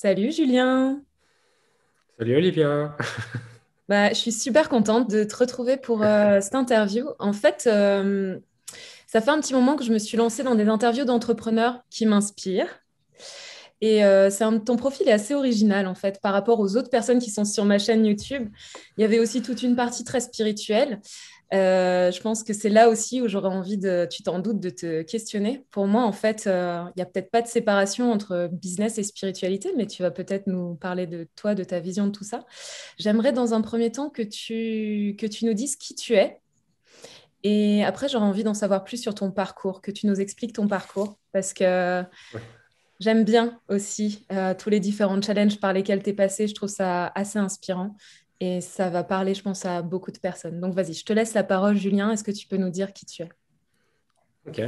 Salut Julien. Salut Olivia. Je suis super contente de te retrouver pour cette interview. En fait, ça fait un petit moment que je me suis lancée dans des interviews d'entrepreneurs qui m'inspirent. Et ton profil est assez original en fait par rapport aux autres personnes qui sont sur ma chaîne YouTube. Il y avait aussi toute une partie très spirituelle. Je pense que c'est là aussi où j'aurais envie de, tu t'en doutes, de te questionner. Pour moi, en fait, il n'y a peut-être pas de séparation entre business et spiritualité, mais tu vas peut-être nous parler de toi, de ta vision de tout ça. J'aimerais dans un premier temps que tu nous dises qui tu es. Et après, j'aurais envie d'en savoir plus sur ton parcours, que tu nous expliques ton parcours, parce que Ouais. j'aime bien aussi tous les différents challenges par lesquels tu es passé. Je trouve ça assez inspirant et ça va parler, je pense, à beaucoup de personnes. Donc, vas-y, je te laisse la parole, Julien. Est-ce que tu peux nous dire qui tu es? Ok.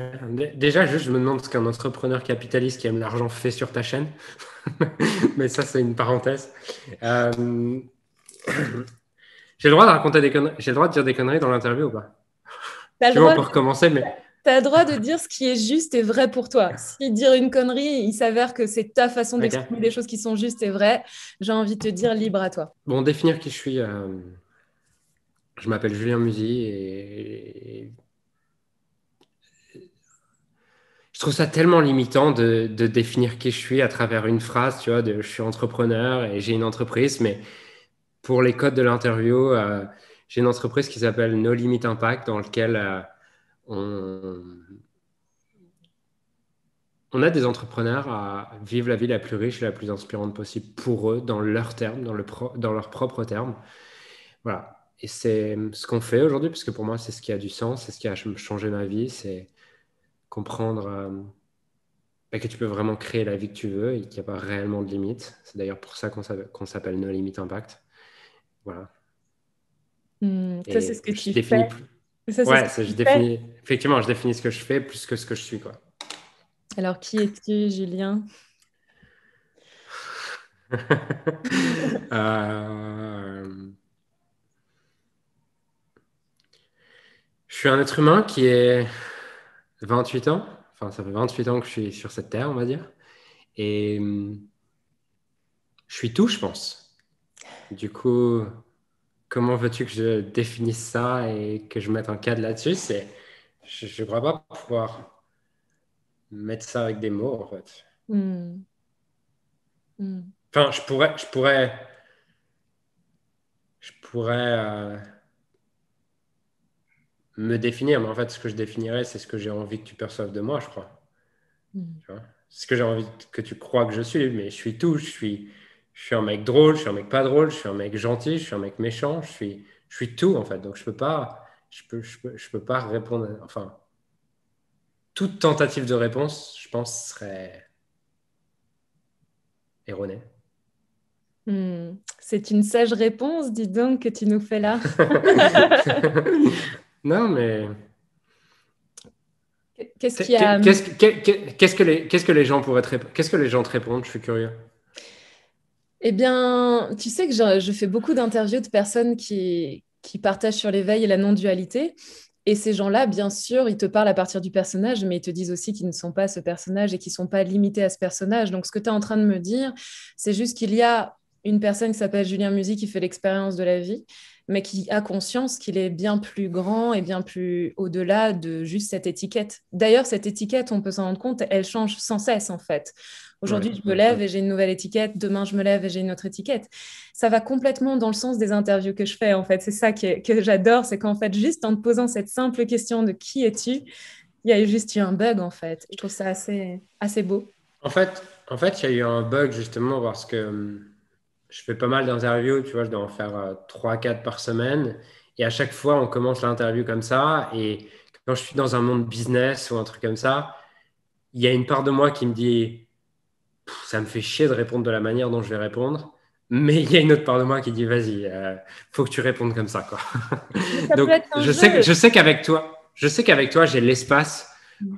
Déjà, juste, je me demande ce qu'un entrepreneur capitaliste qui aime l'argent fait sur ta chaîne. Mais ça, c'est une parenthèse. Euh, J'ai le droit de raconter des conneries. J'ai le droit de dire des conneries dans l'interview ou pas? Tu as le Tu vois, on droit, peut recommencer, mais t'as le droit de dire ce qui est juste et vrai pour toi. Si dire une connerie, il s'avère que c'est ta façon ok. d'exprimer des choses qui sont justes et vraies, j'ai envie de te dire libre à toi. Bon, définir qui je suis. Je m'appelle Julien Musy et je trouve ça tellement limitant de définir qui je suis à travers une phrase, tu vois, je suis entrepreneur et j'ai une entreprise, mais pour les codes de l'interview, j'ai une entreprise qui s'appelle No Limit Impact, dans laquelle on, on a des entrepreneurs à vivre la vie la plus riche et la plus inspirante possible pour eux, dans leurs termes, dans leurs propres termes. Voilà. Et c'est ce qu'on fait aujourd'hui, parce que pour moi, c'est ce qui a du sens, c'est ce qui a changé ma vie, c'est comprendre que tu peux vraiment créer la vie que tu veux et qu'il n'y a pas réellement de limites. C'est d'ailleurs pour ça qu'on s'appelle No Limit Impact. Voilà. Ça, c'est ce Et que je tu fais. définis plus. Ça, c'est ce Ouais, que tu fais. effectivement, je définis ce que je fais plus que ce que je suis, quoi. Alors, qui es-tu, Julien? Euh, je suis un être humain qui est 28 ans. Enfin, ça fait 28 ans que je suis sur cette terre, on va dire. Et je suis tout, je pense. Du coup, comment veux-tu que je définisse ça et que je mette un cadre là-dessus? Je ne crois pas pouvoir mettre ça avec des mots, en fait. Hmm. Hmm. Enfin, je pourrais me définir, mais en fait, ce que je définirais, c'est ce que j'ai envie que tu perçoives de moi, je crois. Hmm. Tu vois? C'est ce que j'ai envie que tu crois que je suis, mais je suis tout. Je suis un mec drôle, je suis un mec pas drôle, je suis un mec gentil, je suis un mec méchant, je suis tout, en fait. Donc, je peux pas répondre. Enfin, toute tentative de réponse, je pense, serait erronée. C'est une sage réponse, dis donc, que tu nous fais là. Non, mais Qu'est-ce qu'est- qui a... qu'est-ce que les gens pourraient qu'est-ce que les gens te répondent? Je suis curieux. Eh bien, tu sais que je fais beaucoup d'interviews de personnes qui partagent sur l'éveil et la non-dualité. Et ces gens-là, bien sûr, ils te parlent à partir du personnage, mais ils te disent aussi qu'ils ne sont pas ce personnage et qu'ils ne sont pas limités à ce personnage. Donc, ce que tu es en train de me dire, c'est juste qu'il y a une personne qui s'appelle Julien Musy qui fait l'expérience de la vie, mais qui a conscience qu'il est bien plus grand et bien plus au-delà de juste cette étiquette. D'ailleurs, cette étiquette, on peut s'en rendre compte, elle change sans cesse, en fait. Ouais, Aujourd'hui, je me ouais, lève ouais. et j'ai une nouvelle étiquette. Demain, je me lève et j'ai une autre étiquette. Ça va complètement dans le sens des interviews que je fais, en fait. C'est ça que j'adore, c'est qu'en fait, juste en te posant cette simple question de qui es-tu, il y a juste eu un bug, en fait. Je trouve ça assez beau. En fait, il y a eu un bug justement parce que je fais pas mal d'interviews, tu vois, je dois en faire 3-4 par semaine. Et à chaque fois, on commence l'interview comme ça. Et quand je suis dans un monde business ou un truc comme ça, il y a une part de moi qui me dit, ça me fait chier de répondre de la manière dont je vais répondre. Mais il y a une autre part de moi qui dit, vas-y, faut que tu répondes comme ça, quoi. Mais ça peut Donc, être un jeu. je sais qu'avec toi, j'ai l'espace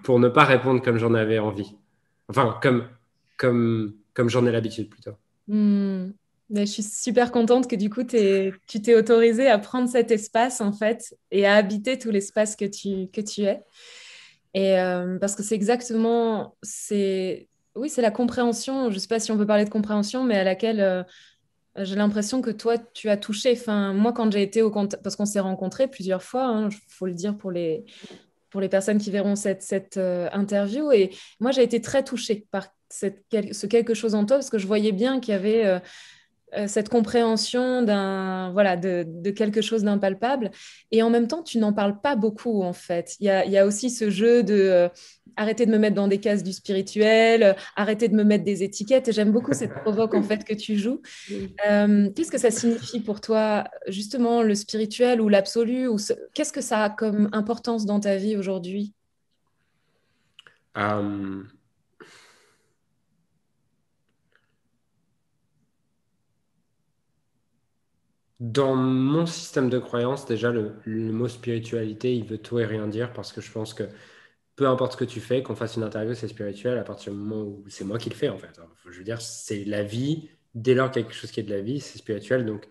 pour ne pas répondre comme j'en avais envie. Enfin, comme j'en ai l'habitude plutôt. Hmm. Mais je suis super contente que du coup, tu t'es autorisé à prendre cet espace, en fait, et à habiter tout l'espace que tu es. Et parce que c'est exactement, oui, c'est la compréhension. Je ne sais pas si on peut parler de compréhension, mais à laquelle j'ai l'impression que toi, tu as touché. Enfin, moi, quand j'ai été au contact, parce qu'on s'est rencontrés plusieurs fois, il faut le dire pour les personnes qui verront cette interview. Et moi, j'ai été très touchée par ce quelque chose en toi, parce que je voyais bien qu'il y avait cette compréhension voilà, de quelque chose d'impalpable. Et en même temps, tu n'en parles pas beaucoup, en fait. Il y a aussi ce jeu de arrêter de me mettre dans des cases du spirituel, arrêter de me mettre des étiquettes. Et j'aime beaucoup cette provoque, en fait, que tu joues. Qu'est-ce que ça signifie pour toi, justement, le spirituel ou l'absolu Qu'est-ce que ça a comme importance dans ta vie aujourd'hui? Euh, Dans mon système de croyance, déjà, le mot spiritualité, il veut tout et rien dire parce que je pense que peu importe ce que tu fais, qu'on fasse une interview, c'est spirituel à partir du moment où c'est moi qui le fais, en fait. Alors, je veux dire, c'est la vie. Dès lors qu'il y a quelque chose qui est de la vie, c'est spirituel. Donc,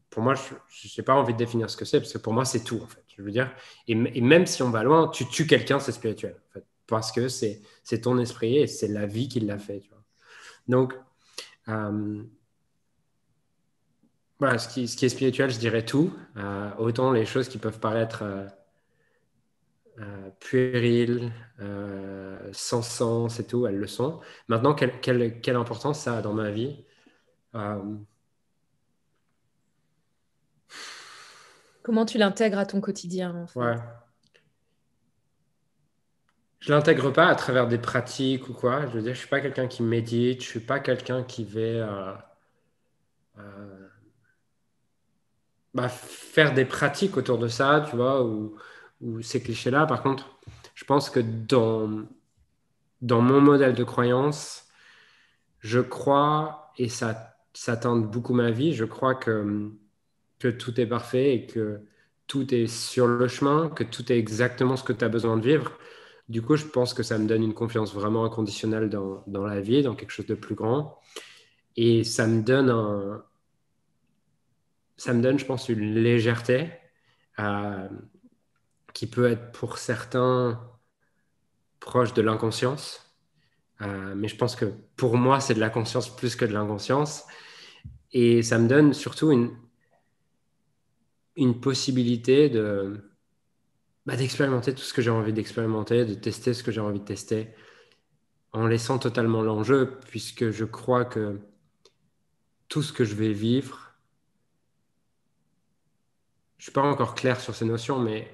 pour moi, je n'ai pas envie de définir ce que c'est parce que pour moi, c'est tout, en fait. Je veux dire, et même si on va loin, tu tues quelqu'un, c'est spirituel, en fait, parce que c'est ton esprit et c'est la vie qui l'a fait, tu vois. Donc, euh, voilà, ce qui est spirituel, je dirais tout. Autant les choses qui peuvent paraître puériles, sans sens et tout, elles le sont. Maintenant, quelle importance ça a dans ma vie? Euh, Comment tu l'intègres à ton quotidien, en fait? ouais. Je l'intègre pas à travers des pratiques ou quoi. Je veux dire, je suis pas quelqu'un qui médite, je suis pas quelqu'un qui va euh, bah, faire des pratiques autour de ça, tu vois, ou ces clichés-là. Par contre, je pense que dans mon modèle de croyance, je crois, et ça teinte beaucoup ma vie, je crois que tout est parfait et que tout est sur le chemin, que tout est exactement ce que tu as besoin de vivre. Du coup, je pense que ça me donne une confiance vraiment inconditionnelle dans la vie, dans quelque chose de plus grand. Et ça me donne, je pense, une légèreté euh, qui peut être pour certains proche de l'inconscience. Mais je pense que pour moi, c'est de la conscience plus que de l'inconscience. Et ça me donne surtout une possibilité d'expérimenter tout ce que j'ai envie d'expérimenter, de tester ce que j'ai envie de tester, en laissant totalement l'enjeu, puisque je crois que tout ce que je vais vivre, je suis pas encore clair sur ces notions, mais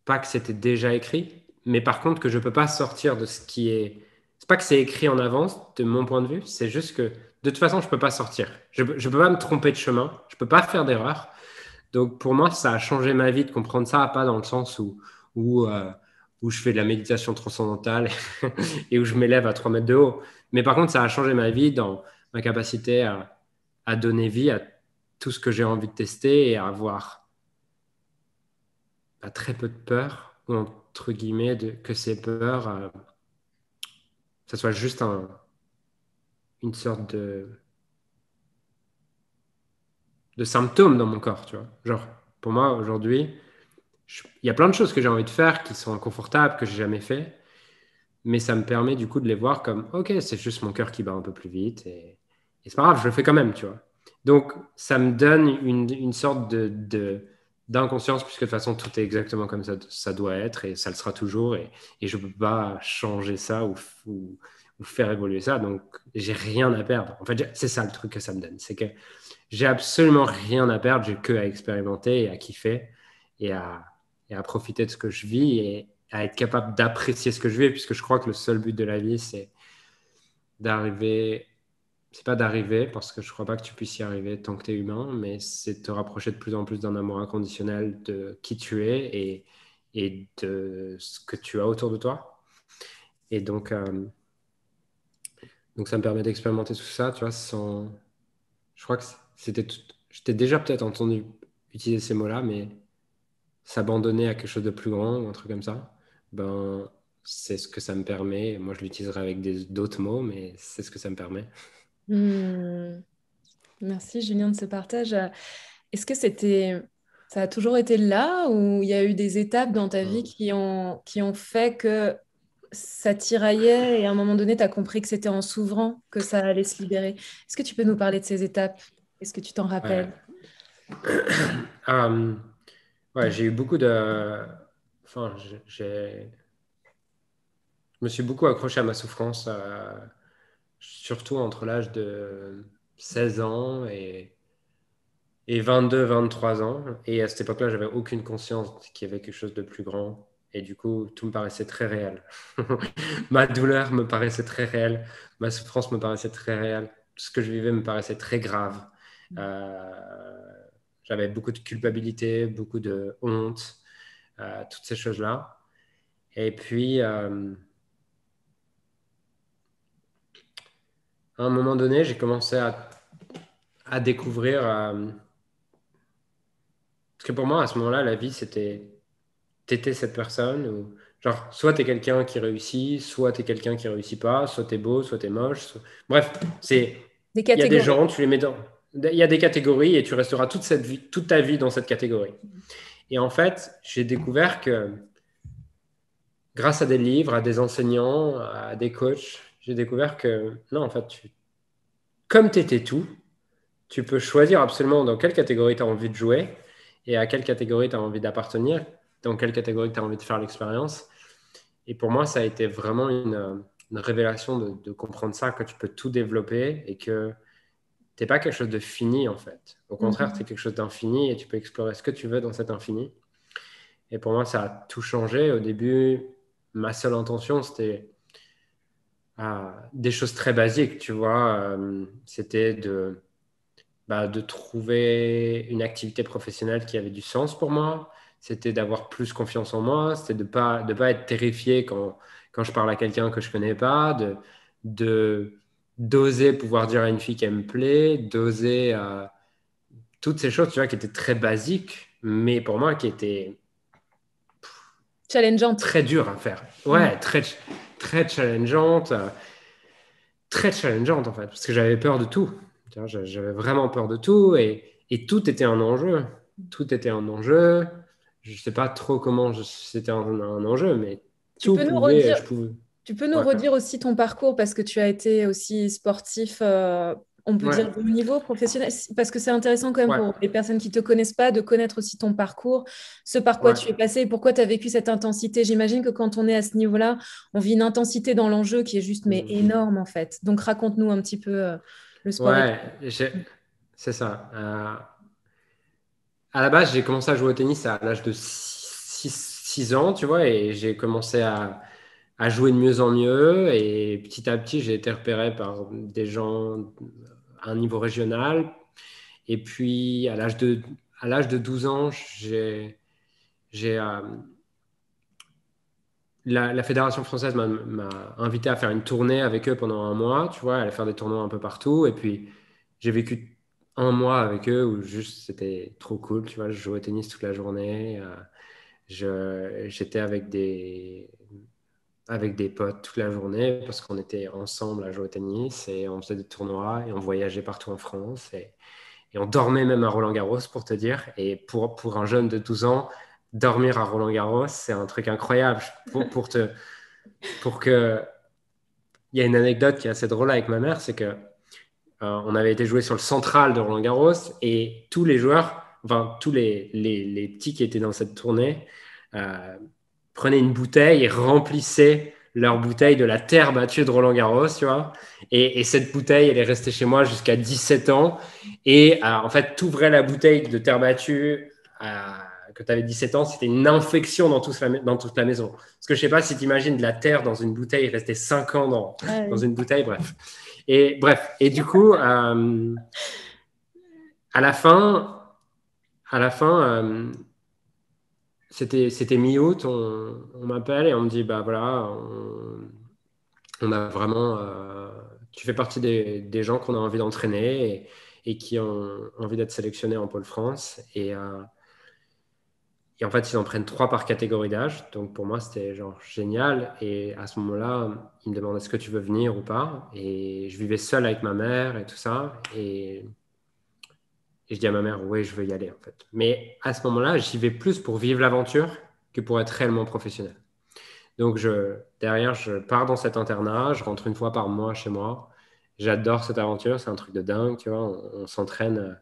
pas que c'était déjà écrit, mais par contre que je peux pas sortir de ce qui est. C'est pas que c'est écrit en avance, de mon point de vue, c'est juste que de toute façon, je peux pas sortir. Je peux pas me tromper de chemin, je peux pas faire d'erreur. Donc pour moi, ça a changé ma vie de comprendre ça, pas dans le sens où, euh, où je fais de la méditation transcendantale et où je m'élève à 3 mètres de haut. Mais par contre, ça a changé ma vie dans ma capacité à donner vie à tout ce que j'ai envie de tester et à avoir très peu de peur, ou entre guillemets, que ces peurs, ça soit juste une sorte de symptôme dans mon corps, tu vois. Genre, pour moi, aujourd'hui, il y a plein de choses que j'ai envie de faire qui sont inconfortables, que j'ai jamais fait, mais ça me permet du coup de les voir comme, ok, c'est juste mon cœur qui bat un peu plus vite, et c'est pas grave, je le fais quand même, tu vois. Donc, ça me donne une sorte d'inconscience, puisque de toute façon, tout est exactement comme ça doit être, et ça le sera toujours, et je peux pas changer ça ou faire évoluer ça, donc j'ai rien à perdre. En fait, c'est ça le truc que ça me donne, c'est que j'ai absolument rien à perdre, j'ai que à expérimenter et à kiffer et à, et à profiter de ce que je vis et à être capable d'apprécier ce que je vis, puisque je crois que le seul but de la vie, c'est d'arriver, c'est pas d'arriver, parce que je crois pas que tu puisses y arriver tant que tu es humain, mais c'est de te rapprocher de plus en plus d'un amour inconditionnel de qui tu es et de ce que tu as autour de toi. Et donc ça me permet d'expérimenter tout ça, tu vois, sans. Je crois que c'était tout. Je t'ai déjà peut-être entendu utiliser ces mots-là, mais s'abandonner à quelque chose de plus grand ou un truc comme ça, ben, c'est ce que ça me permet. Moi, je l'utiliserai avec d'autres mots, mais c'est ce que ça me permet. Hmm. Merci Julien de ce partage. Est-ce que ça a toujours été là ou il y a eu des étapes dans ta vie Mm. qui ont fait que ça tiraillait et à un moment donné, tu as compris que c'était en s'ouvrant que ça allait se libérer. Est-ce que tu peux nous parler de ces étapes? Est-ce que tu t'en Ouais. rappelles? Euh, ouais, j'ai eu beaucoup de. Enfin, je me suis beaucoup accroché à ma souffrance, surtout entre l'âge de 16 ans et 22, 23 ans. Et à cette époque-là, j'avais aucune conscience qu'il y avait quelque chose de plus grand. Et du coup, tout me paraissait très réel. Ma douleur me paraissait très réelle. Ma souffrance me paraissait très réelle. Tout ce que je vivais me paraissait très grave. Euh, J'avais beaucoup de culpabilité, beaucoup de honte, toutes ces choses-là. Et puis, à un moment donné, j'ai commencé à découvrir. Parce que pour moi, à ce moment-là, la vie, c'était t'étais cette personne. Ou, genre, soit t'es quelqu'un qui réussit, soit t'es quelqu'un qui réussit pas, soit t'es beau, soit t'es moche. Bref, Des il y a des catégories. gens, tu les mets dans. Il y a des catégories et tu resteras toute ta vie dans cette catégorie. Et en fait, j'ai découvert que grâce à des livres, à des enseignants, à des coachs, j'ai découvert que non, en fait, comme tu étais tout, tu peux choisir absolument dans quelle catégorie tu as envie de jouer et à quelle catégorie tu as envie d'appartenir, dans quelle catégorie tu as envie de faire l'expérience. Et pour moi, ça a été vraiment une révélation de comprendre ça, que tu peux tout développer et que tu n'es pas quelque chose de fini en fait. Au contraire, tu es Mhm. quelque chose d'infini et tu peux explorer ce que tu veux dans cet infini. Et pour moi, ça a tout changé. Au début, ma seule intention, c'était des choses très basiques, tu vois. C'était de trouver une activité professionnelle qui avait du sens pour moi. C'était d'avoir plus confiance en moi. C'était de pas être terrifié quand je parle à quelqu'un que je connais pas. De, d'oser pouvoir dire à une fille qu'elle me plaît. D'oser toutes ces choses, tu vois, qui étaient très basiques, mais pour moi, qui étaient Challengeante. très dures à faire. Mm. Ouais, très challengeantes. Très challengeante en fait, parce que j'avais peur de tout. Tu vois, j'avais vraiment peur de tout et tout était un enjeu. Tout était un enjeu. Je sais pas trop comment c'était un enjeu, mais Tu tout peux nous pouvait, redire, je pouvais. tu peux nous Ouais, redire aussi ton parcours parce que tu as été aussi sportif, on peut ouais, dire de haut niveau professionnel, parce que c'est intéressant quand même ouais, pour les personnes qui ne te connaissent pas de connaître aussi ton parcours, ce par quoi ouais. tu es passé et pourquoi tu as vécu cette intensité. J'imagine que quand on est à ce niveau-là, on vit une intensité dans l'enjeu qui est juste mais Mm. énorme en fait. Donc raconte-nous un petit peu le sport. Ouais, c'est ça. À la base, j'ai commencé à jouer au tennis à l'âge de 6 ans, tu vois, et j'ai commencé à jouer de mieux en mieux. Et petit à petit, j'ai été repéré par des gens à un niveau régional. Et puis, à l'âge de 12 ans, j'ai, la Fédération française m'a invité à faire une tournée avec eux pendant un mois, tu vois, aller faire des tournois un peu partout. Et puis, j'ai vécu un mois avec eux où juste c'était trop cool, tu vois. Je jouais au tennis toute la journée. J'étais avec des potes toute la journée parce qu'on était ensemble à jouer au tennis et on faisait des tournois et on voyageait partout en France. Et on dormait même à Roland-Garros, pour te dire. Et pour un jeune de 12 ans, dormir à Roland-Garros, c'est un truc incroyable. Pour que... Il y a une anecdote qui est assez drôle avec ma mère, c'est que on avait été jouer sur le central de Roland-Garros et tous les joueurs, enfin tous les petits qui étaient dans cette tournée, euh, prenaient une bouteille et remplissaient leur bouteille de la terre battue de Roland-Garros, tu vois. Et cette bouteille, elle est restée chez moi jusqu'à 17 ans. Et en fait, tu ouvrais la bouteille de terre battue que tu avais 17 ans, c'était une infection dans toute la maison. Parce que je sais pas si tu imagines de la terre dans une bouteille, rester 5 ans dans Ouais. une bouteille, bref. Et bref, et du coup, à la fin, c'était mi-août, on m'appelle et on me dit, bah voilà, on a vraiment, tu fais partie des gens qu'on a envie d'entraîner et qui ont envie d'être sélectionnés en pôle France. Et en fait, ils en prennent 3 par catégorie d'âge. Donc pour moi, c'était genre génial. Et à ce moment-là, ils me demandent est-ce que tu veux venir ou pas. Et je vivais seul avec ma mère et tout ça. Et je dis à ma mère, oui, je veux y aller en fait. Mais à ce moment-là, j'y vais plus pour vivre l'aventure que pour être réellement professionnel. Donc, derrière, je pars dans cet internat, je rentre une fois par mois chez moi. J'adore cette aventure, c'est un truc de dingue, tu vois. On s'entraîne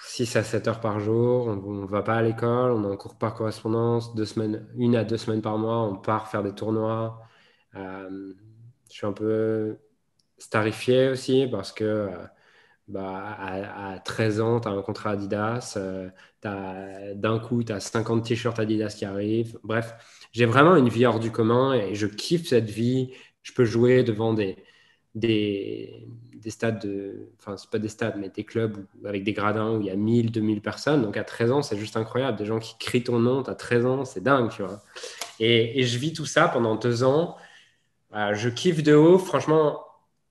6 à 7 heures par jour, on ne va pas à l'école, on est en cours par correspondance, 2 semaines, 1 à 2 semaines par mois, on part faire des tournois. Euh, je suis un peu starifié aussi parce que à 13 ans, tu as un contrat Adidas, d'un coup, tu as 50 t-shirts Adidas qui arrivent. Bref, j'ai vraiment une vie hors du commun et je kiffe cette vie. Je peux jouer devant des stades, enfin, c'est pas des stades, mais des clubs avec des gradins où il y a 1000, 2000 personnes. Donc à 13 ans, c'est juste incroyable. Des gens qui crient ton nom, tu as 13 ans, c'est dingue, tu vois. Et je vis tout ça pendant 2 ans. Je kiffe de ouf. Franchement,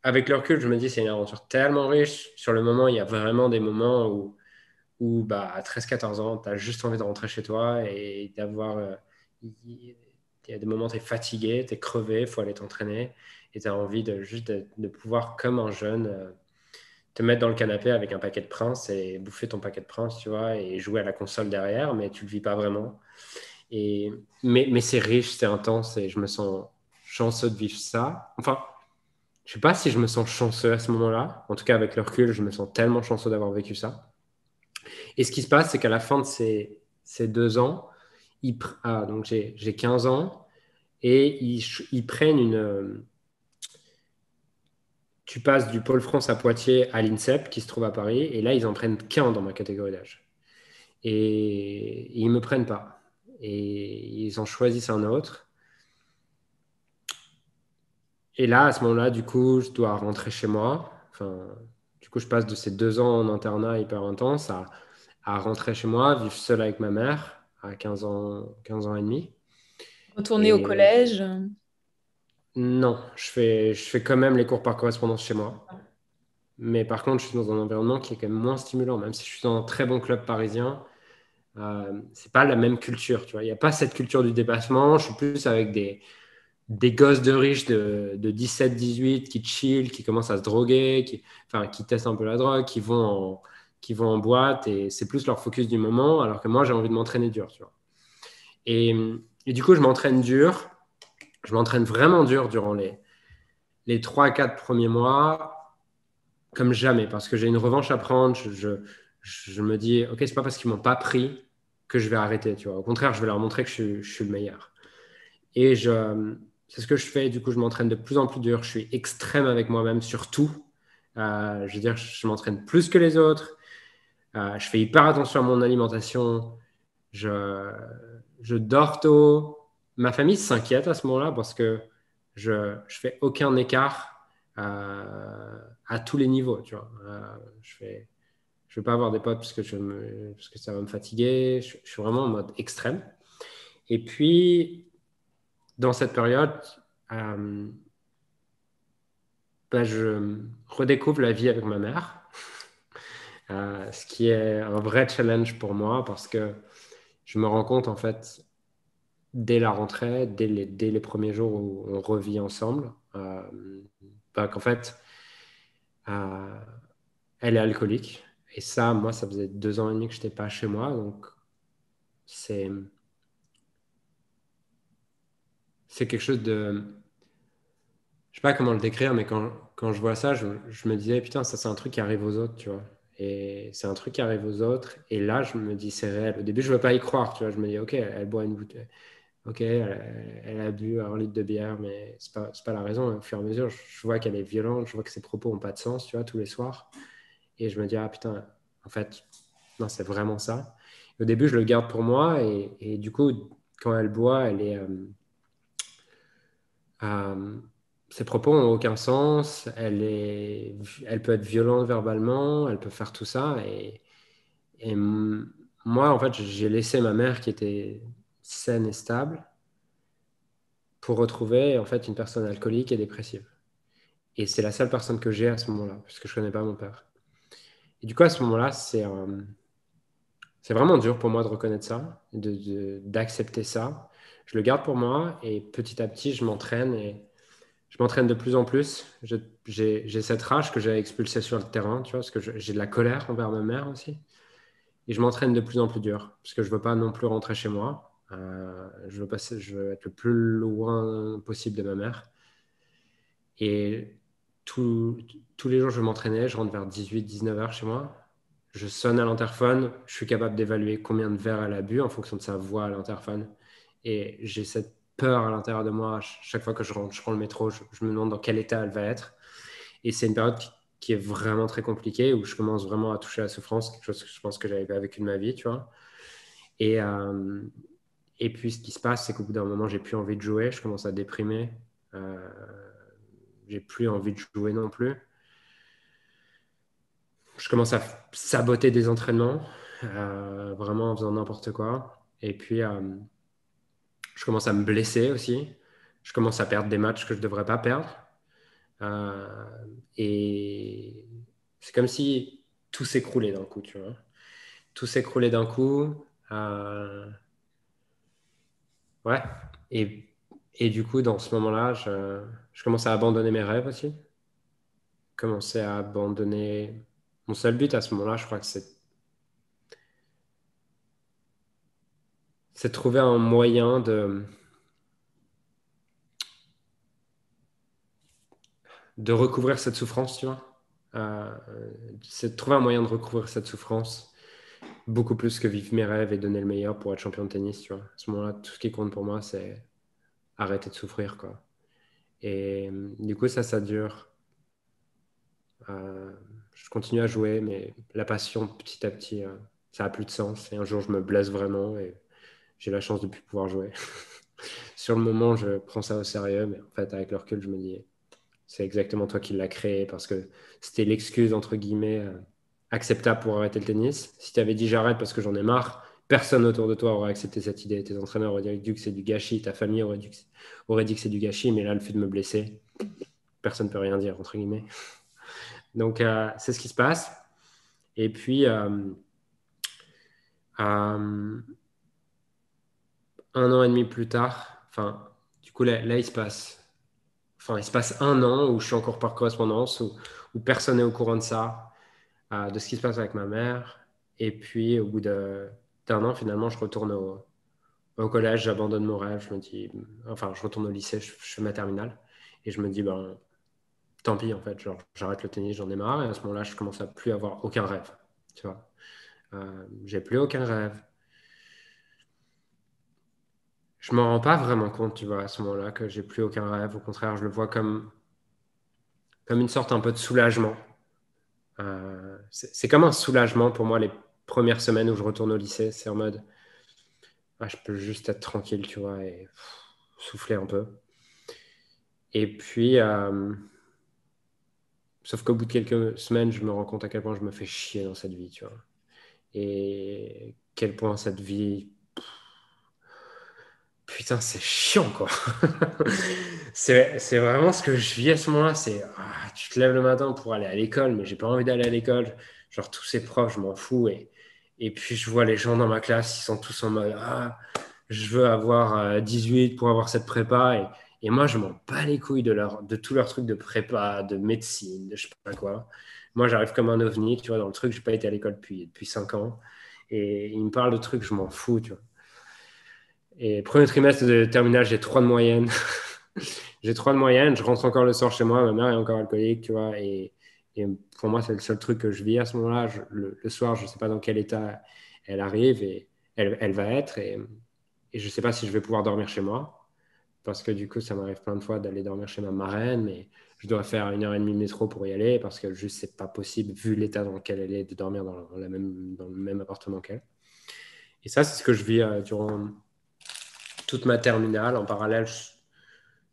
avec le recul, je me dis c'est une aventure tellement riche. Sur le moment, il y a vraiment des moments où à 13-14 ans, tu as juste envie de rentrer chez toi et d'avoir. Il y a des moments où tu es fatigué, tu es crevé, il faut aller t'entraîner. Et tu as envie de pouvoir, comme un jeune, te mettre dans le canapé avec un paquet de Prince et bouffer ton paquet de Prince, tu vois, et jouer à la console derrière, mais tu le vis pas vraiment. Et, mais c'est riche, c'est intense et je me sens chanceux de vivre ça. Enfin, je sais pas si je me sens chanceux à ce moment-là. En tout cas, avec le recul, je me sens tellement chanceux d'avoir vécu ça. Et ce qui se passe, c'est qu'à la fin de ces 2 ans, donc j'ai 15 ans et ils prennent tu passes du Pôle France à Poitiers à l'INSEP qui se trouve à Paris et là, ils en prennent qu'un dans ma catégorie d'âge. Et ils me prennent pas. Et ils en choisissent un autre. Et là, à ce moment-là, du coup, je dois rentrer chez moi. Enfin, du coup, je passe de ces 2 ans en internat hyper intense à rentrer chez moi, vivre seul avec ma mère à 15 ans et demi. Retourner au Et collège. non, je fais quand même les cours par correspondance chez moi. Mais par contre, je suis dans un environnement qui est quand même moins stimulant. Même si je suis dans un très bon club parisien, c'est pas la même culture, tu vois. Il n'y a pas cette culture du dépassement. Je suis plus avec des gosses de riches de 17-18 qui chill, qui commencent à se droguer, enfin, qui testent un peu la drogue, qui vont en boîte et c'est plus leur focus du moment, alors que moi, j'ai envie de m'entraîner dur, tu vois. Et, et du coup, je m'entraîne dur. Je m'entraîne vraiment dur durant les 3-4 premiers mois, comme jamais, parce que j'ai une revanche à prendre. Je me dis, OK, c'est pas parce qu'ils m'ont pas pris que je vais arrêter, tu vois. Au contraire, je vais leur montrer que je suis le meilleur. Et c'est ce que je fais. Du coup, je m'entraîne de plus en plus dur. Je suis extrême avec moi-même sur tout. Je veux dire, je m'entraîne plus que les autres. Je fais hyper attention à mon alimentation. Je, je dors tôt. Ma famille s'inquiète à ce moment-là parce que je fais aucun écart à tous les niveaux. Tu vois. Je ne veux pas avoir des potes parce que ça va me fatiguer. Je suis vraiment en mode extrême. Et puis, dans cette période, euh, je redécouvre la vie avec ma mère, ce qui est un vrai challenge pour moi parce que je me rends compte, en fait, dès la rentrée, dès les premiers jours où on revit ensemble, qu'en fait, euh, elle est alcoolique. Et ça, moi, ça faisait 2 ans et demi que je n'étais pas chez moi. Donc, c'est, c'est quelque chose de. Je sais pas comment le décrire, mais quand je vois ça, je me disais, putain, ça, c'est un truc qui arrive aux autres, tu vois. Et c'est un truc qui arrive aux autres. Et là, je me dis, c'est réel. Au début, je ne veux pas y croire, tu vois. Je me dis, OK, elle boit une bouteille. OK, elle a bu 1 litre de bière, mais c'est pas la raison. Au fur et à mesure, je vois qu'elle est violente, je vois que ses propos n'ont pas de sens, tu vois, tous les soirs. Et je me dis, ah putain, en fait, non, c'est vraiment ça. Au début, je le garde pour moi. Et du coup, quand elle boit, euh, ses propos n'ont aucun sens. Elle peut être violente verbalement, elle peut faire tout ça. Et moi, en fait, j'ai laissé ma mère qui était saine et stable pour retrouver en fait une personne alcoolique et dépressive. Et c'est la seule personne que j'ai à ce moment-là, puisque je ne connais pas mon père. Et du coup, à ce moment-là, c'est vraiment dur pour moi de reconnaître ça, d'accepter ça. Je le garde pour moi et petit à petit, je m'entraîne et je m'entraîne de plus en plus. J'ai cette rage que j'ai expulsée sur le terrain, tu vois, parce que j'ai de la colère envers ma mère aussi. Et je m'entraîne de plus en plus dur, parce que je ne veux pas non plus rentrer chez moi. Je veux être le plus loin possible de ma mère. Et tous les jours, je m'entraînais, je rentre vers 18-19 heures chez moi. Je sonne à l'interphone, je suis capable d'évaluer combien de verres elle a bu en fonction de sa voix à l'interphone. Et j'ai cette peur à l'intérieur de moi. Chaque fois que je rentre, je prends le métro, je me demande dans quel état elle va être. Et c'est une période qui est vraiment très compliquée, où je commence vraiment à toucher la souffrance, quelque chose que je pense que j'avais pas vécu de ma vie, tu vois. Et, euh, et puis, ce qui se passe, c'est qu'au bout d'un moment, j'ai plus envie de jouer, je commence à déprimer. Euh, j'ai plus envie de jouer non plus. Je commence à saboter des entraînements, vraiment en faisant n'importe quoi. Et puis, je commence à me blesser aussi. Je commence à perdre des matchs que je ne devrais pas perdre. Euh, et c'est comme si tout s'écroulait d'un coup, tu vois. Tout s'écroulait d'un coup. Ouais. Et, et du coup, dans ce moment-là, je commence à abandonner mes rêves aussi. Commencer à abandonner. Mon seul but à ce moment-là, je crois que c'est de trouver un moyen de recouvrir cette souffrance, tu vois. Euh, c'est de trouver un moyen de recouvrir cette souffrance beaucoup plus que vivre mes rêves et donner le meilleur pour être champion de tennis, tu vois. À ce moment-là, tout ce qui compte pour moi, c'est arrêter de souffrir, quoi. Et du coup, ça dure. Euh, je continue à jouer, mais la passion, petit à petit, ça a plus de sens. Et un jour, je me blesse vraiment et j'ai la chance de plus pouvoir jouer. Sur le moment, je prends ça au sérieux, mais en fait, avec le recul, je me dis, c'est exactement toi qui l'as créé parce que c'était l'excuse, entre guillemets, acceptable pour arrêter le tennis. Si tu avais dit j'arrête parce que j'en ai marre, personne autour de toi aurait accepté cette idée. Tes entraîneurs auraient dit que c'est du gâchis, ta famille aurait dit que c'est du gâchis, mais là, le fait de me blesser, personne ne peut rien dire, entre guillemets. Donc, c'est ce qui se passe. Et puis, euh, un an et demi plus tard, enfin, du coup, là, il se passe un an où je suis encore par correspondance, où personne n'est au courant de ça, de ce qui se passe avec ma mère. Et puis, au bout d'un an, finalement, je retourne au collège, j'abandonne mon rêve, je me dis, enfin, je retourne au lycée, je fais ma terminale, et je me dis, ben, tant pis, en fait, genre, j'arrête le tennis, j'en ai marre, et à ce moment-là, je commence à plus avoir aucun rêve, tu vois. J'ai plus aucun rêve. Je m'en rends pas vraiment compte, tu vois, à ce moment-là, que j'ai plus aucun rêve. Au contraire, je le vois comme une sorte un peu de soulagement. C'est comme un soulagement pour moi les premières semaines où je retourne au lycée. C'est en mode, ah, je peux juste être tranquille, tu vois, et souffler un peu. Et puis, sauf qu'au bout de quelques semaines, je me rends compte à quel point je me fais chier dans cette vie, tu vois. Et quel point cette vie, putain, c'est chiant, quoi. C'est vraiment ce que je vis à ce moment-là. C'est, tu te lèves le matin pour aller à l'école, mais j'ai pas envie d'aller à l'école. Genre, tous ces profs, je m'en fous. Et puis, je vois les gens dans ma classe, ils sont tous en mode, je veux avoir 18 pour avoir cette prépa. Et moi, je m'en bats les couilles de tous leurs trucs de prépa, de médecine, de je sais pas quoi. Moi, j'arrive comme un ovni, tu vois, dans le truc. J'ai pas été à l'école depuis 5 ans. Et ils me parlent de trucs, je m'en fous, tu vois. Et premier trimestre de terminale, j'ai 3 de moyenne. J'ai 3 de moyenne, je rentre encore le soir chez moi, ma mère est encore alcoolique, tu vois. Et pour moi, c'est le seul truc que je vis à ce moment-là. Le soir, je ne sais pas dans quel état elle arrive et elle va être. Et je ne sais pas si je vais pouvoir dormir chez moi. Parce que du coup, ça m'arrive plein de fois d'aller dormir chez ma marraine, mais je dois faire 1 heure et demie de métro pour y aller parce que juste, c'est pas possible, vu l'état dans lequel elle est, de dormir dans le même appartement qu'elle. Et ça, c'est ce que je vis durant toute ma terminale. En parallèle,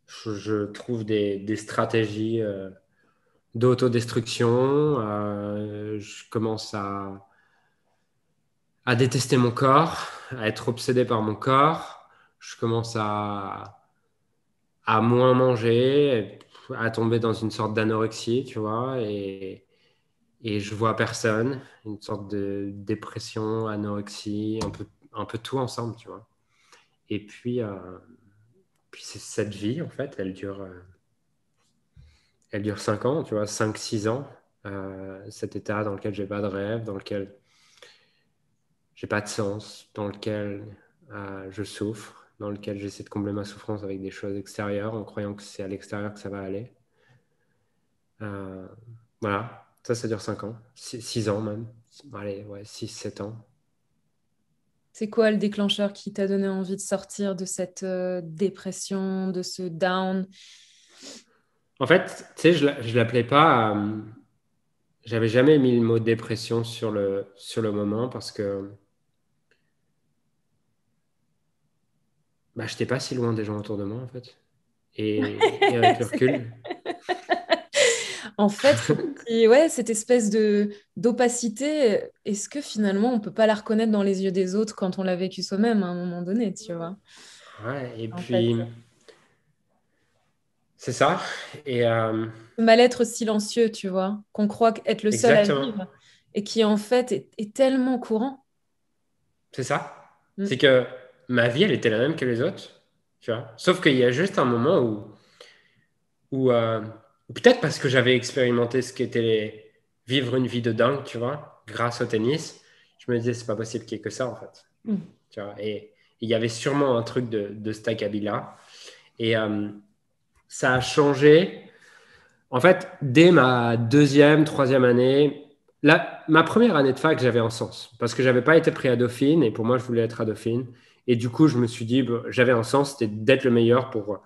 je trouve des stratégies d'autodestruction. Je commence à détester mon corps, à être obsédé par mon corps. Je commence à moins manger, à tomber dans une sorte d'anorexie, tu vois, et je vois personne, une sorte de dépression, anorexie, un peu tout ensemble, tu vois. Et puis cette vie, en fait, elle dure 5 ans, tu vois, 5 6 ans. Cet état dans lequel j'ai pas de rêve, dans lequel j'ai pas de sens, dans lequel je souffre, dans lequel j'essaie de combler ma souffrance avec des choses extérieures, en croyant que c'est à l'extérieur que ça va aller. Voilà, ça dure 5 ans, 6 ans même. Allez, ouais, 6, 7 ans. C'est quoi le déclencheur qui t'a donné envie de sortir de cette dépression, de ce down? En fait, tu sais, je l'appelais pas. J'avais jamais mis le mot dépression sur le moment parce que bah, je n'étais pas si loin des gens autour de moi, en fait. Et avec le recul, En fait, ouais, cette espèce de d'opacité, est-ce que finalement on peut pas la reconnaître dans les yeux des autres quand on l'a vécu soi-même à un moment donné, tu vois? ouais, et En fait, puis, c'est ça. Et le mal-être silencieux, tu vois, qu'on croit être le seul à exactement, vivre et qui en fait est tellement courant. c'est ça. Mm. C'est que ma vie, elle était la même que les autres, tu vois. Sauf qu'il y a juste un moment où peut-être parce que j'avais expérimenté ce qu'était vivre une vie de dingue, tu vois, grâce au tennis, je me disais, c'est pas possible qu'il y ait que ça, en fait. Mm. Tu vois. Et il y avait sûrement un truc de cet acabit-là. Et ça a changé. En fait, dès ma deuxième, troisième année, ma première année de fac, j'avais un sens parce que j'avais pas été pris à Dauphine et pour moi, je voulais être à Dauphine. Et du coup, je me suis dit, bah, j'avais un sens, c'était d'être le meilleur pour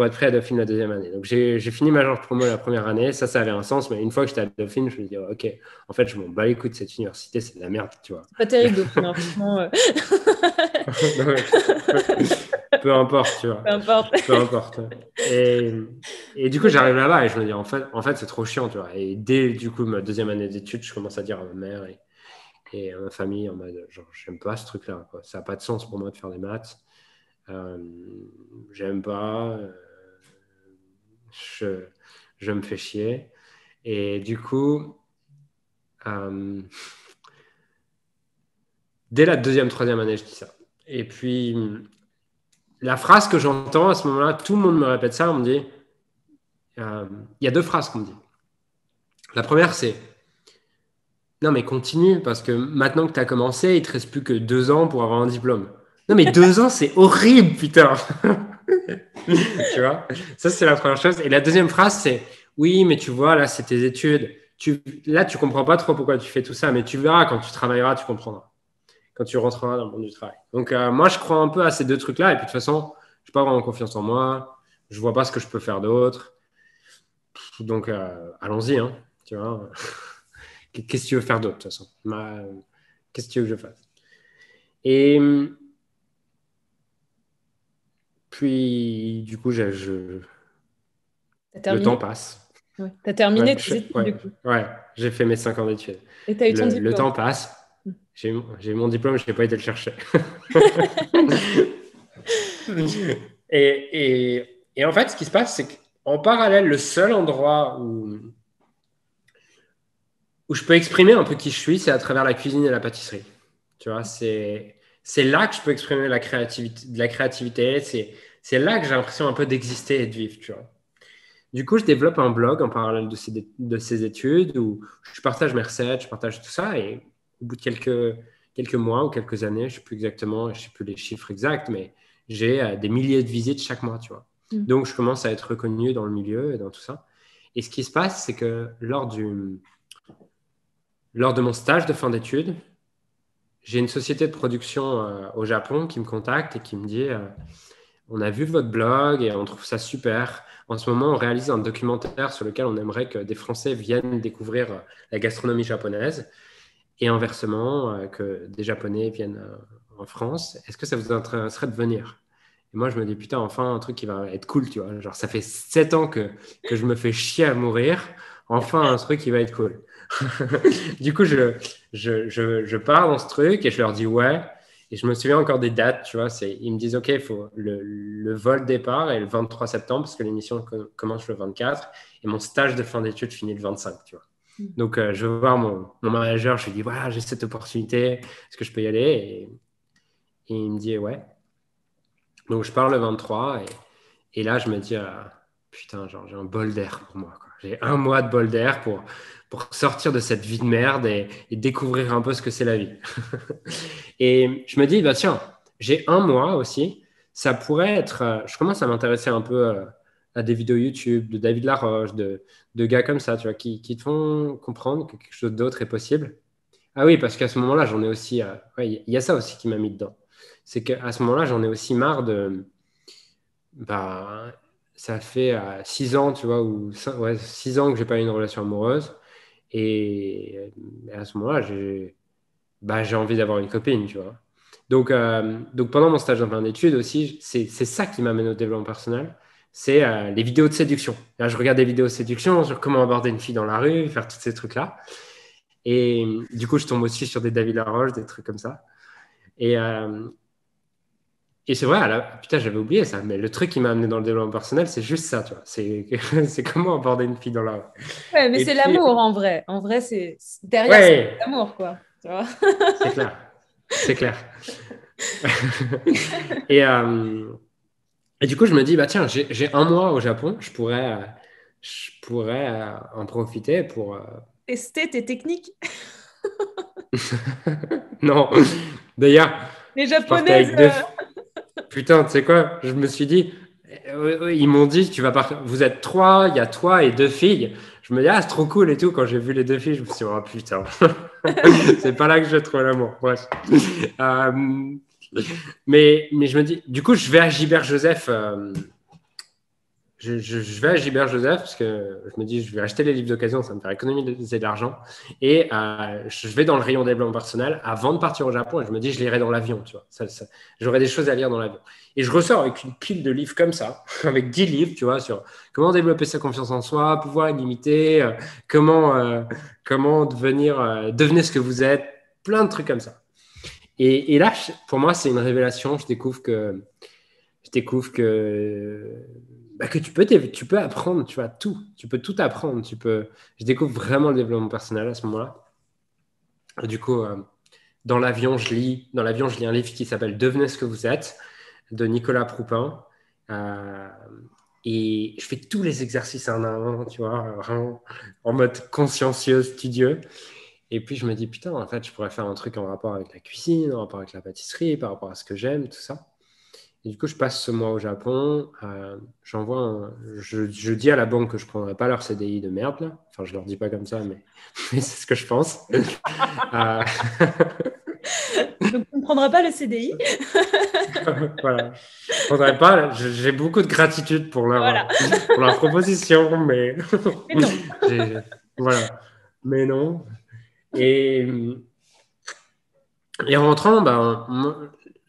être pris à Dauphine la deuxième année. Donc, j'ai fini ma Georges Promo la première année, ça avait un sens, mais une fois que j'étais à Dauphine, je me suis dit, ok, en fait, je m'en bats les couilles de cette université, c'est de la merde, tu vois. C'est pas terrible, Dauphine, hein, franchement. Non, mais peu importe, tu vois. Peu importe. Peu importe. Et, et du coup, j'arrive là-bas et je me dis, en fait c'est trop chiant, tu vois. Et dès, du coup, ma deuxième année d'études, je commence à dire à ma mère et à ma famille, en mode, genre, j'aime pas ce truc-là, quoi. Ça n'a pas de sens pour moi de faire des maths. Euh, j'aime pas. Je, je me fais chier. Et du coup, euh, dès la deuxième, troisième année, je dis ça. Et puis, la phrase que j'entends à ce moment-là, tout le monde me répète ça, on me dit, il y a deux phrases qu'on me dit. La première, c'est non, mais continue, parce que maintenant que tu as commencé, il te reste plus que 2 ans pour avoir un diplôme. Non, mais 2 ans, c'est horrible, putain. Tu vois? Ça, c'est la première chose. Et la deuxième phrase, c'est oui, mais tu vois, là, c'est tes études. Là, tu comprends pas trop pourquoi tu fais tout ça, mais tu verras, quand tu travailleras, tu comprendras. Quand tu rentreras dans le monde du travail. Donc, moi, je crois un peu à ces deux trucs-là. Et puis, de toute façon, je n'ai pas vraiment confiance en moi. Je vois pas ce que je peux faire d'autre. Donc, allons-y, hein, tu vois. Qu'est-ce que tu veux faire d'autre, de toute façon? Qu'est-ce que tu veux que je fasse? Et puis, du coup, T'as le temps terminé? passe. Ouais. T'as terminé Ouais, tes études, ouais, du coup. ouais, j'ai fait mes 5 ans d'études. Et t'as eu ton Le diplôme. temps passe. J'ai eu mon diplôme, je n'ai pas été le chercher. Et en fait, ce qui se passe, c'est qu'en parallèle, le seul endroit où je peux exprimer un peu qui je suis, c'est à travers la cuisine et la pâtisserie. Tu vois, c'est là que je peux exprimer de la créativité. C'est là que j'ai l'impression un peu d'exister et de vivre, tu vois. Du coup, je développe un blog en parallèle de ces études où je partage mes recettes, je partage tout ça. Et au bout de quelques mois ou quelques années, je ne sais plus exactement, je ne sais plus les chiffres exacts, mais j'ai des milliers de visites chaque mois, tu vois. Mm. Donc, je commence à être reconnu dans le milieu et dans tout ça. Et ce qui se passe, c'est que lors de mon stage de fin d'études, j'ai une société de production au Japon qui me contacte et qui me dit on a vu votre blog et on trouve ça super. En ce moment, on réalise un documentaire sur lequel on aimerait que des Français viennent découvrir la gastronomie japonaise et inversement, que des Japonais viennent en France. Est-ce que ça vous intéresserait de venir? Et moi, je me dis, putain, enfin, un truc qui va être cool, tu vois. Genre, ça fait 7 ans que je me fais chier à mourir. Enfin, un truc qui va être cool. Du coup, je pars dans ce truc et je leur dis ouais. Et je me souviens encore des dates, tu vois. Ils me disent, OK, il faut le vol départ est le 23 septembre parce que l'émission commence le 24 et mon stage de fin d'études finit le 25, tu vois. Donc, je vais voir mon manager, je lui dis, voilà, j'ai cette opportunité, est-ce que je peux y aller? Et il me dit, ouais. Donc, je pars le 23 et là, je me dis, putain, genre, j'ai un bol d'air pour moi, quoi. J'ai un mois de bol d'air pour sortir de cette vie de merde et découvrir un peu ce que c'est la vie. Et je me dis, bah tiens, j'ai un mois aussi. Ça pourrait être. Je commence à m'intéresser un peu à des vidéos YouTube de David Laroche, de gars comme ça, tu vois, qui te font comprendre que quelque chose d'autre est possible. Ah oui, parce qu'à ce moment-là, j'en ai aussi. Ouais, il y a ça aussi qui m'a mis dedans. C'est qu'à ce moment-là, j'en ai aussi marre de. Bah, ça fait 6 ans, tu vois, ou ouais, 6 ans que j'ai pas eu une relation amoureuse. Et à ce moment-là, j'ai envie d'avoir une copine, tu vois. Donc pendant mon stage en fin d'études aussi, c'est ça qui m'amène au développement personnel. C'est les vidéos de séduction. Là, je regarde des vidéos de séduction sur comment aborder une fille dans la rue, faire tous ces trucs-là. Et du coup, je tombe aussi sur des David Laroche, des trucs comme ça. Et, euh, et c'est vrai, putain, j'avais oublié ça, mais le truc qui m'a amené dans le développement personnel, c'est juste ça, tu vois. C'est comment aborder une fille dans la rue. Ouais, mais Et c'est puis, l'amour en vrai. En vrai, derrière, c'est ouais, l'amour, quoi. Tu vois. c'est clair. C'est clair. Et, euh, et du coup, je me dis, bah tiens, j'ai un mois au Japon, je pourrais en profiter pour. Tester tes techniques. Non, d'ailleurs, Les je partais japonaises. avec deux. Putain, tu sais quoi? Je me suis dit, ils m'ont dit, tu vas partir. Vous êtes trois, il y a toi et deux filles. Je me dis, ah, c'est trop cool et tout. Quand j'ai vu les deux filles, je me suis dit, oh putain, c'est pas là que je trouve l'amour. Bref. Euh, mais je me dis, du coup, je vais à Gilbert Joseph. Je vais à Gilbert Joseph parce que je me dis, je vais acheter les livres d'occasion, ça me fait économiser de l'argent. Et je vais dans le rayon développement personnel avant de partir au Japon et je me dis, je lirai dans l'avion, tu vois. J'aurai des choses à lire dans l'avion. Et je ressors avec une pile de livres comme ça, avec 10 livres, tu vois, sur comment développer sa confiance en soi, pouvoir illimité, comment devenir ce que vous êtes, plein de trucs comme ça. Et là, pour moi, c'est une révélation. Je découvre que tu peux apprendre, tu vois, tout. Tu peux tout apprendre. Je découvre vraiment le développement personnel à ce moment-là. Et du coup, dans l'avion, je lis un livre qui s'appelle Devenez ce que vous êtes de Nicolas Proupin. Euh, et je fais tous les exercices un à un, tu vois, vraiment en mode consciencieux, studieux. Et puis je me dis, putain, en fait, je pourrais faire un truc en rapport avec la cuisine, en rapport avec la pâtisserie, par rapport à ce que j'aime, tout ça. Et du coup, je passe ce mois au Japon. Je dis à la banque que je ne prendrai pas leur CDI de merde, là. Enfin, je ne leur dis pas comme ça, mais, mais c'est ce que je pense. Euh, Donc, tu ne prendras pas le CDI. voilà. Je ne prendrai pas. J'ai beaucoup de gratitude Voilà. pour leur proposition, mais Mais non. voilà. Mais non. Et, et en rentrant, ben,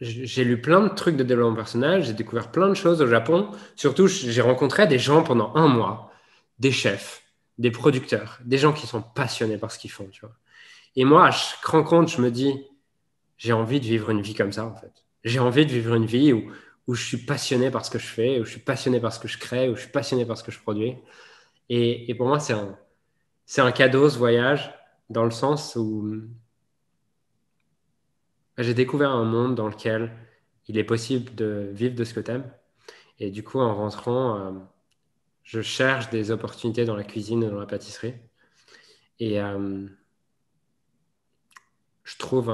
j'ai lu plein de trucs de développement personnel, j'ai découvert plein de choses au Japon. Surtout, j'ai rencontré des gens pendant un mois, des chefs, des producteurs, des gens qui sont passionnés par ce qu'ils font, tu vois. Et moi, à chaque rencontre, je me dis, j'ai envie de vivre une vie comme ça, en fait. J'ai envie de vivre une vie où je suis passionné par ce que je fais, où je suis passionné par ce que je crée, où je suis passionné par ce que je produis. Et pour moi, c'est un cadeau, ce voyage, dans le sens où j'ai découvert un monde dans lequel il est possible de vivre de ce que tu aimes. Et du coup, en rentrant, je cherche des opportunités dans la cuisine et dans la pâtisserie. Et je trouve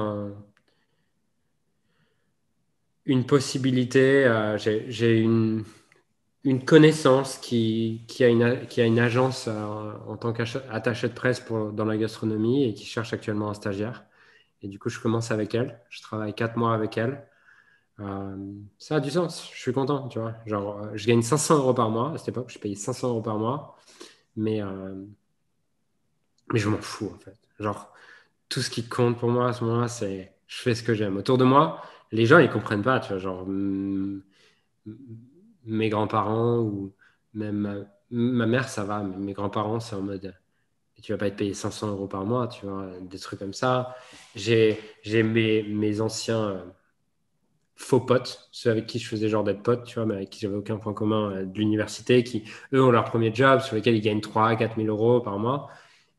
une possibilité. J'ai une connaissance qui a une agence en tant qu'attaché de presse dans la gastronomie et qui cherche actuellement un stagiaire. Et du coup, je commence avec elle. Je travaille 4 mois avec elle. Ça a du sens, je suis content, tu vois. Genre, je gagne 500 euros par mois. À cette époque, je payais 500 euros par mois. Mais je m'en fous, en fait. Genre, tout ce qui compte pour moi à ce moment-là, c'est je fais ce que j'aime. Autour de moi, les gens, ils comprennent pas, tu vois. Genre, mes grands-parents ou même ma mère, ça va. Mais mes grands-parents, c'est en mode tu vas pas être payé 500 euros par mois, tu vois, des trucs comme ça. J'ai mes anciens faux potes, ceux avec qui je faisais genre d'être pote, tu vois, mais avec qui j'avais aucun point commun de l'université, qui, eux, ont leur premier job sur lequel ils gagnent 3 à 4 000 euros par mois.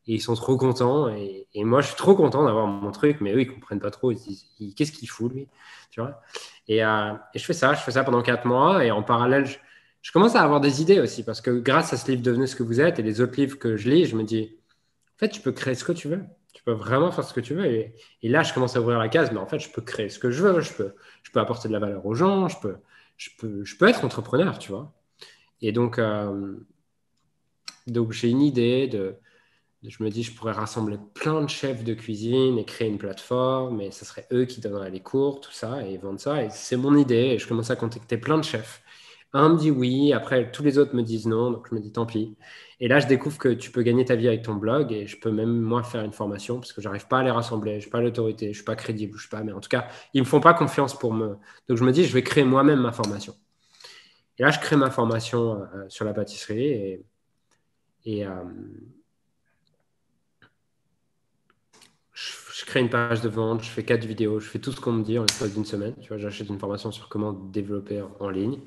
Et ils sont trop contents. Et moi, je suis trop content d'avoir mon truc, mais eux, ils comprennent pas trop. Ils se disent, qu'est-ce qu'il fout, lui? Tu vois? Et je fais ça pendant 4 mois. Et en parallèle, je commence à avoir des idées aussi, parce que grâce à ce livre Devenez ce que vous êtes et les autres livres que je lis, je me dis, en fait, tu peux créer ce que tu veux. Tu peux vraiment faire ce que tu veux. Et là, je commence à ouvrir la case, mais en fait, je peux créer ce que je veux. Je peux apporter de la valeur aux gens. Je peux être entrepreneur, tu vois. Et donc j'ai une idée je me dis, je pourrais rassembler plein de chefs de cuisine et créer une plateforme, et ce serait eux qui donneraient les cours, tout ça, et vendre ça. Et c'est mon idée. Et je commence à contacter plein de chefs. Un me dit oui, après tous les autres me disent non, donc je me dis tant pis. Et là, je découvre que tu peux gagner ta vie avec ton blog, et je peux même moi faire une formation parce que j'arrive pas à les rassembler, je n'ai pas l'autorité, je suis pas crédible, je suis pas, mais en tout cas, ils me font pas confiance pour me. Donc je me dis, je vais créer moi-même ma formation. Et là, je crée ma formation sur la pâtisserie et je crée une page de vente, je fais 4 vidéos, je fais tout ce qu'on me dit en l'espace d'une semaine. Tu vois, j'achète une formation sur comment développer en ligne.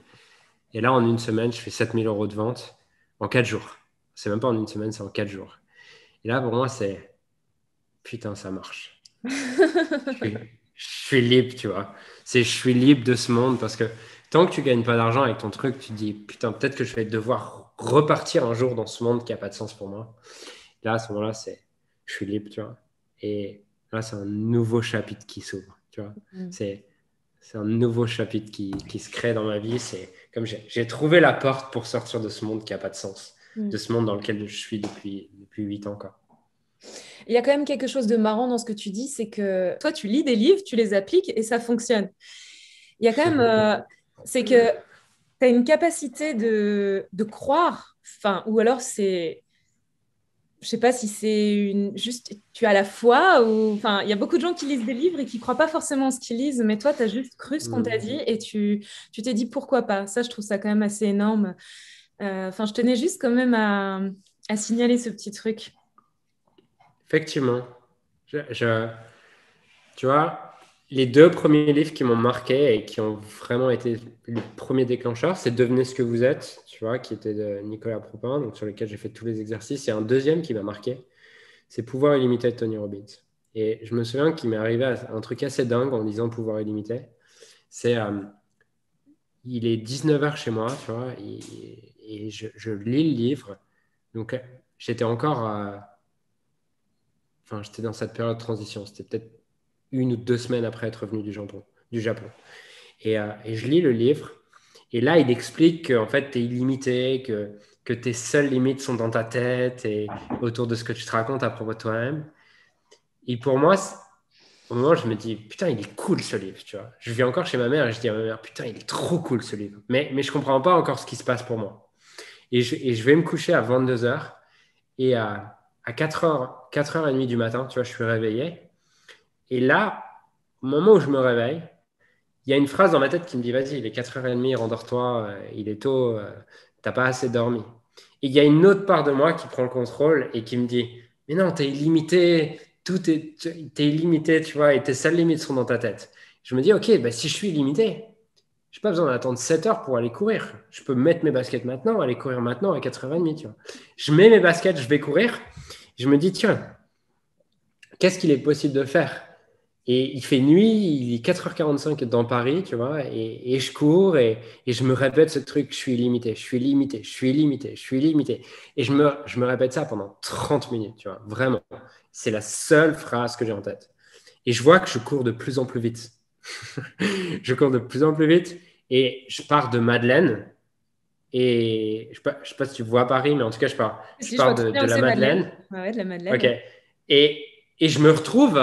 Et là, en une semaine, je fais 7 000 € de vente en 4 jours. C'est même pas en une semaine, c'est en 4 jours. Et là, pour moi, c'est putain, ça marche. Je suis libre, tu vois. Je suis libre de ce monde parce que tant que tu gagnes pas d'argent avec ton truc, tu te dis putain, peut-être que je vais devoir repartir un jour dans ce monde qui a pas de sens pour moi. Là, à ce moment-là, je suis libre, tu vois. Et là, c'est un nouveau chapitre qui s'ouvre, tu vois. Mm. C'est un nouveau chapitre qui se crée dans ma vie. C'est comme j'ai trouvé la porte pour sortir de ce monde qui a pas de sens, de ce monde dans lequel je suis depuis 8 ans, quoi. Il y a quand même quelque chose de marrant dans ce que tu dis, c'est que toi, tu lis des livres, tu les appliques et ça fonctionne. Il y a quand même, c'est que tu as une capacité de croire, enfin, ou alors c'est, je sais pas si c'est juste, tu as la foi, ou, enfin, il y a beaucoup de gens qui lisent des livres et qui croient pas forcément en ce qu'ils lisent, mais toi, tu as juste cru ce qu'on t'a dit et tu t'es dit pourquoi pas. Ça, je trouve ça quand même assez énorme. Enfin, je tenais juste quand même à signaler ce petit truc. Effectivement. Tu vois, les 2 premiers livres qui m'ont marqué et qui ont vraiment été les premiers déclencheurs, c'est Devenez ce que vous êtes, tu vois, qui était de Nicolas Propin, donc sur lequel j'ai fait tous les exercices. Et un deuxième qui m'a marqué, c'est Pouvoir illimité de Tony Robbins. Et je me souviens qu'il m'est arrivé un truc assez dingue en lisant Pouvoir illimité. C'est, il est 19h chez moi, tu vois, et je lis le livre. Donc, j'étais encore, enfin, j'étais dans cette période de transition. C'était peut-être 1 ou 2 semaines après être revenu du Japon. Et je lis le livre. Et là, il explique qu'en fait, tu es illimité, que tes seules limites sont dans ta tête et autour de ce que tu te racontes à propos de toi-même. Et pour moi, au moment où je me dis, putain, il est cool ce livre, tu vois. Je vis encore chez ma mère et je dis à ma mère, putain, il est trop cool ce livre. Mais je ne comprends pas encore ce qui se passe pour moi. Et je vais me coucher à 22h et à 4h30 du matin, tu vois, je suis réveillé. Et là, au moment où je me réveille, il y a une phrase dans ma tête qui me dit, vas-y, il est 4h30, rendors-toi, il est tôt, t'as pas assez dormi. Et il y a une autre part de moi qui prend le contrôle et qui me dit, mais non, t'es illimité, t'es illimité, tu vois, et tes seules limites sont dans ta tête. Je me dis, ok, bah, si je suis illimité, j'ai pas besoin d'attendre 7 heures pour aller courir. Je peux mettre mes baskets maintenant, aller courir maintenant à 4h30, tu vois. Je mets mes baskets, je vais courir. Je me dis, tiens, qu'est-ce qu'il est possible de faire? Et il fait nuit, il est 4h45 dans Paris, tu vois, et je cours et je me répète ce truc, je suis limité, je suis limité, je suis limité, je suis limité. Et je me répète ça pendant 30 minutes, tu vois, vraiment. C'est la seule phrase que j'ai en tête. Et je vois que je cours de plus en plus vite. Je cours de plus en plus vite et je pars de Madeleine. Et je sais pas si tu vois Paris, mais en tout cas, je Si, je pars vois très de bien où la c'est Madeleine. Madeleine. Ouais, de la Ok. Madeleine. Et je me retrouve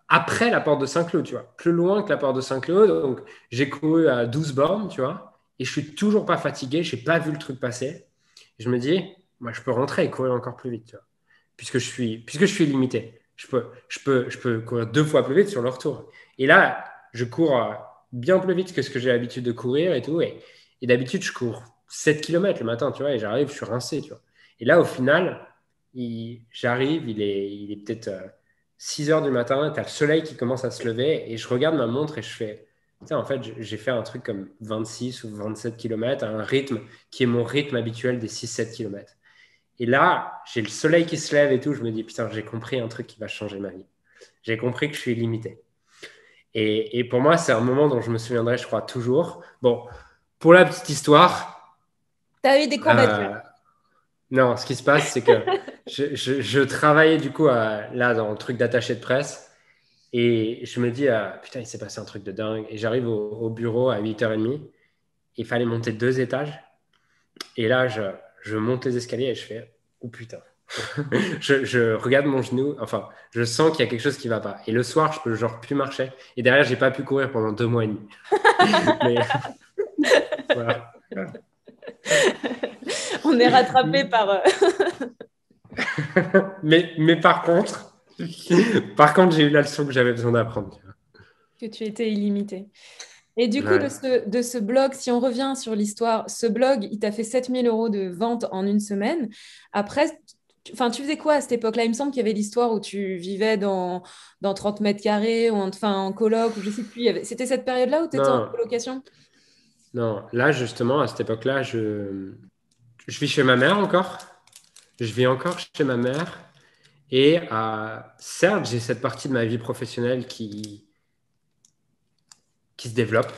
après la porte de Saint-Cloud, tu vois, plus loin que la porte de Saint-Cloud. Donc, j'ai couru à 12 bornes, tu vois, et je suis toujours pas fatigué, je n'ai pas vu le truc passer. Je me dis, moi, je peux rentrer et courir encore plus vite, tu vois, puisque je suis limité. Je peux courir 2 fois plus vite sur le retour. Et là, je cours bien plus vite que ce que j'ai l'habitude de courir et tout. Et d'habitude, je cours 7 km le matin, tu vois, et j'arrive, je suis rincé, tu vois. Et là, au final, j'arrive, il est peut-être 6 heures du matin, tu as le soleil qui commence à se lever et je regarde ma montre et je fais, tiens, en fait, j'ai fait un truc comme 26 ou 27 km à un rythme qui est mon rythme habituel des 6-7 km. Et là, j'ai le soleil qui se lève et tout, je me dis, putain, j'ai compris un truc qui va changer ma vie. J'ai compris que je suis limité. Et pour moi, c'est un moment dont je me souviendrai, je crois, toujours. Bon, pour la petite histoire, T'as eu des courbatures. euh, non, ce qui se passe, c'est que je travaillais du coup là dans le truc d'attaché de presse et je me dis, putain, il s'est passé un truc de dingue. Et j'arrive au bureau à 8h30. Il fallait monter 2 étages. Et là, je monte les escaliers et je fais, oh putain. Je regarde mon genou, enfin, je sens qu'il y a quelque chose qui va pas. Et le soir, je peux genre plus marcher. Et derrière, j'ai pas pu courir pendant 2 mois et demi. Mais voilà. On est rattrapé par. Mais par contre, j'ai eu la leçon que j'avais besoin d'apprendre. Que tu étais illimité. Et du coup, Ouais. de ce blog, si on revient sur l'histoire, ce blog, il t'a fait 7 000 € de vente en une semaine. Après, enfin, tu faisais quoi à cette époque-là? Il me semble qu'il y avait l'histoire où tu vivais dans 30 mètres carrés, ou enfin, en coloc, ou je sais plus. C'était cette période-là où tu étais en Non, colocation? non. Là, justement, à cette époque-là, je vis chez ma mère encore. Je vis encore chez ma mère. Et certes, j'ai cette partie de ma vie professionnelle qui se développe.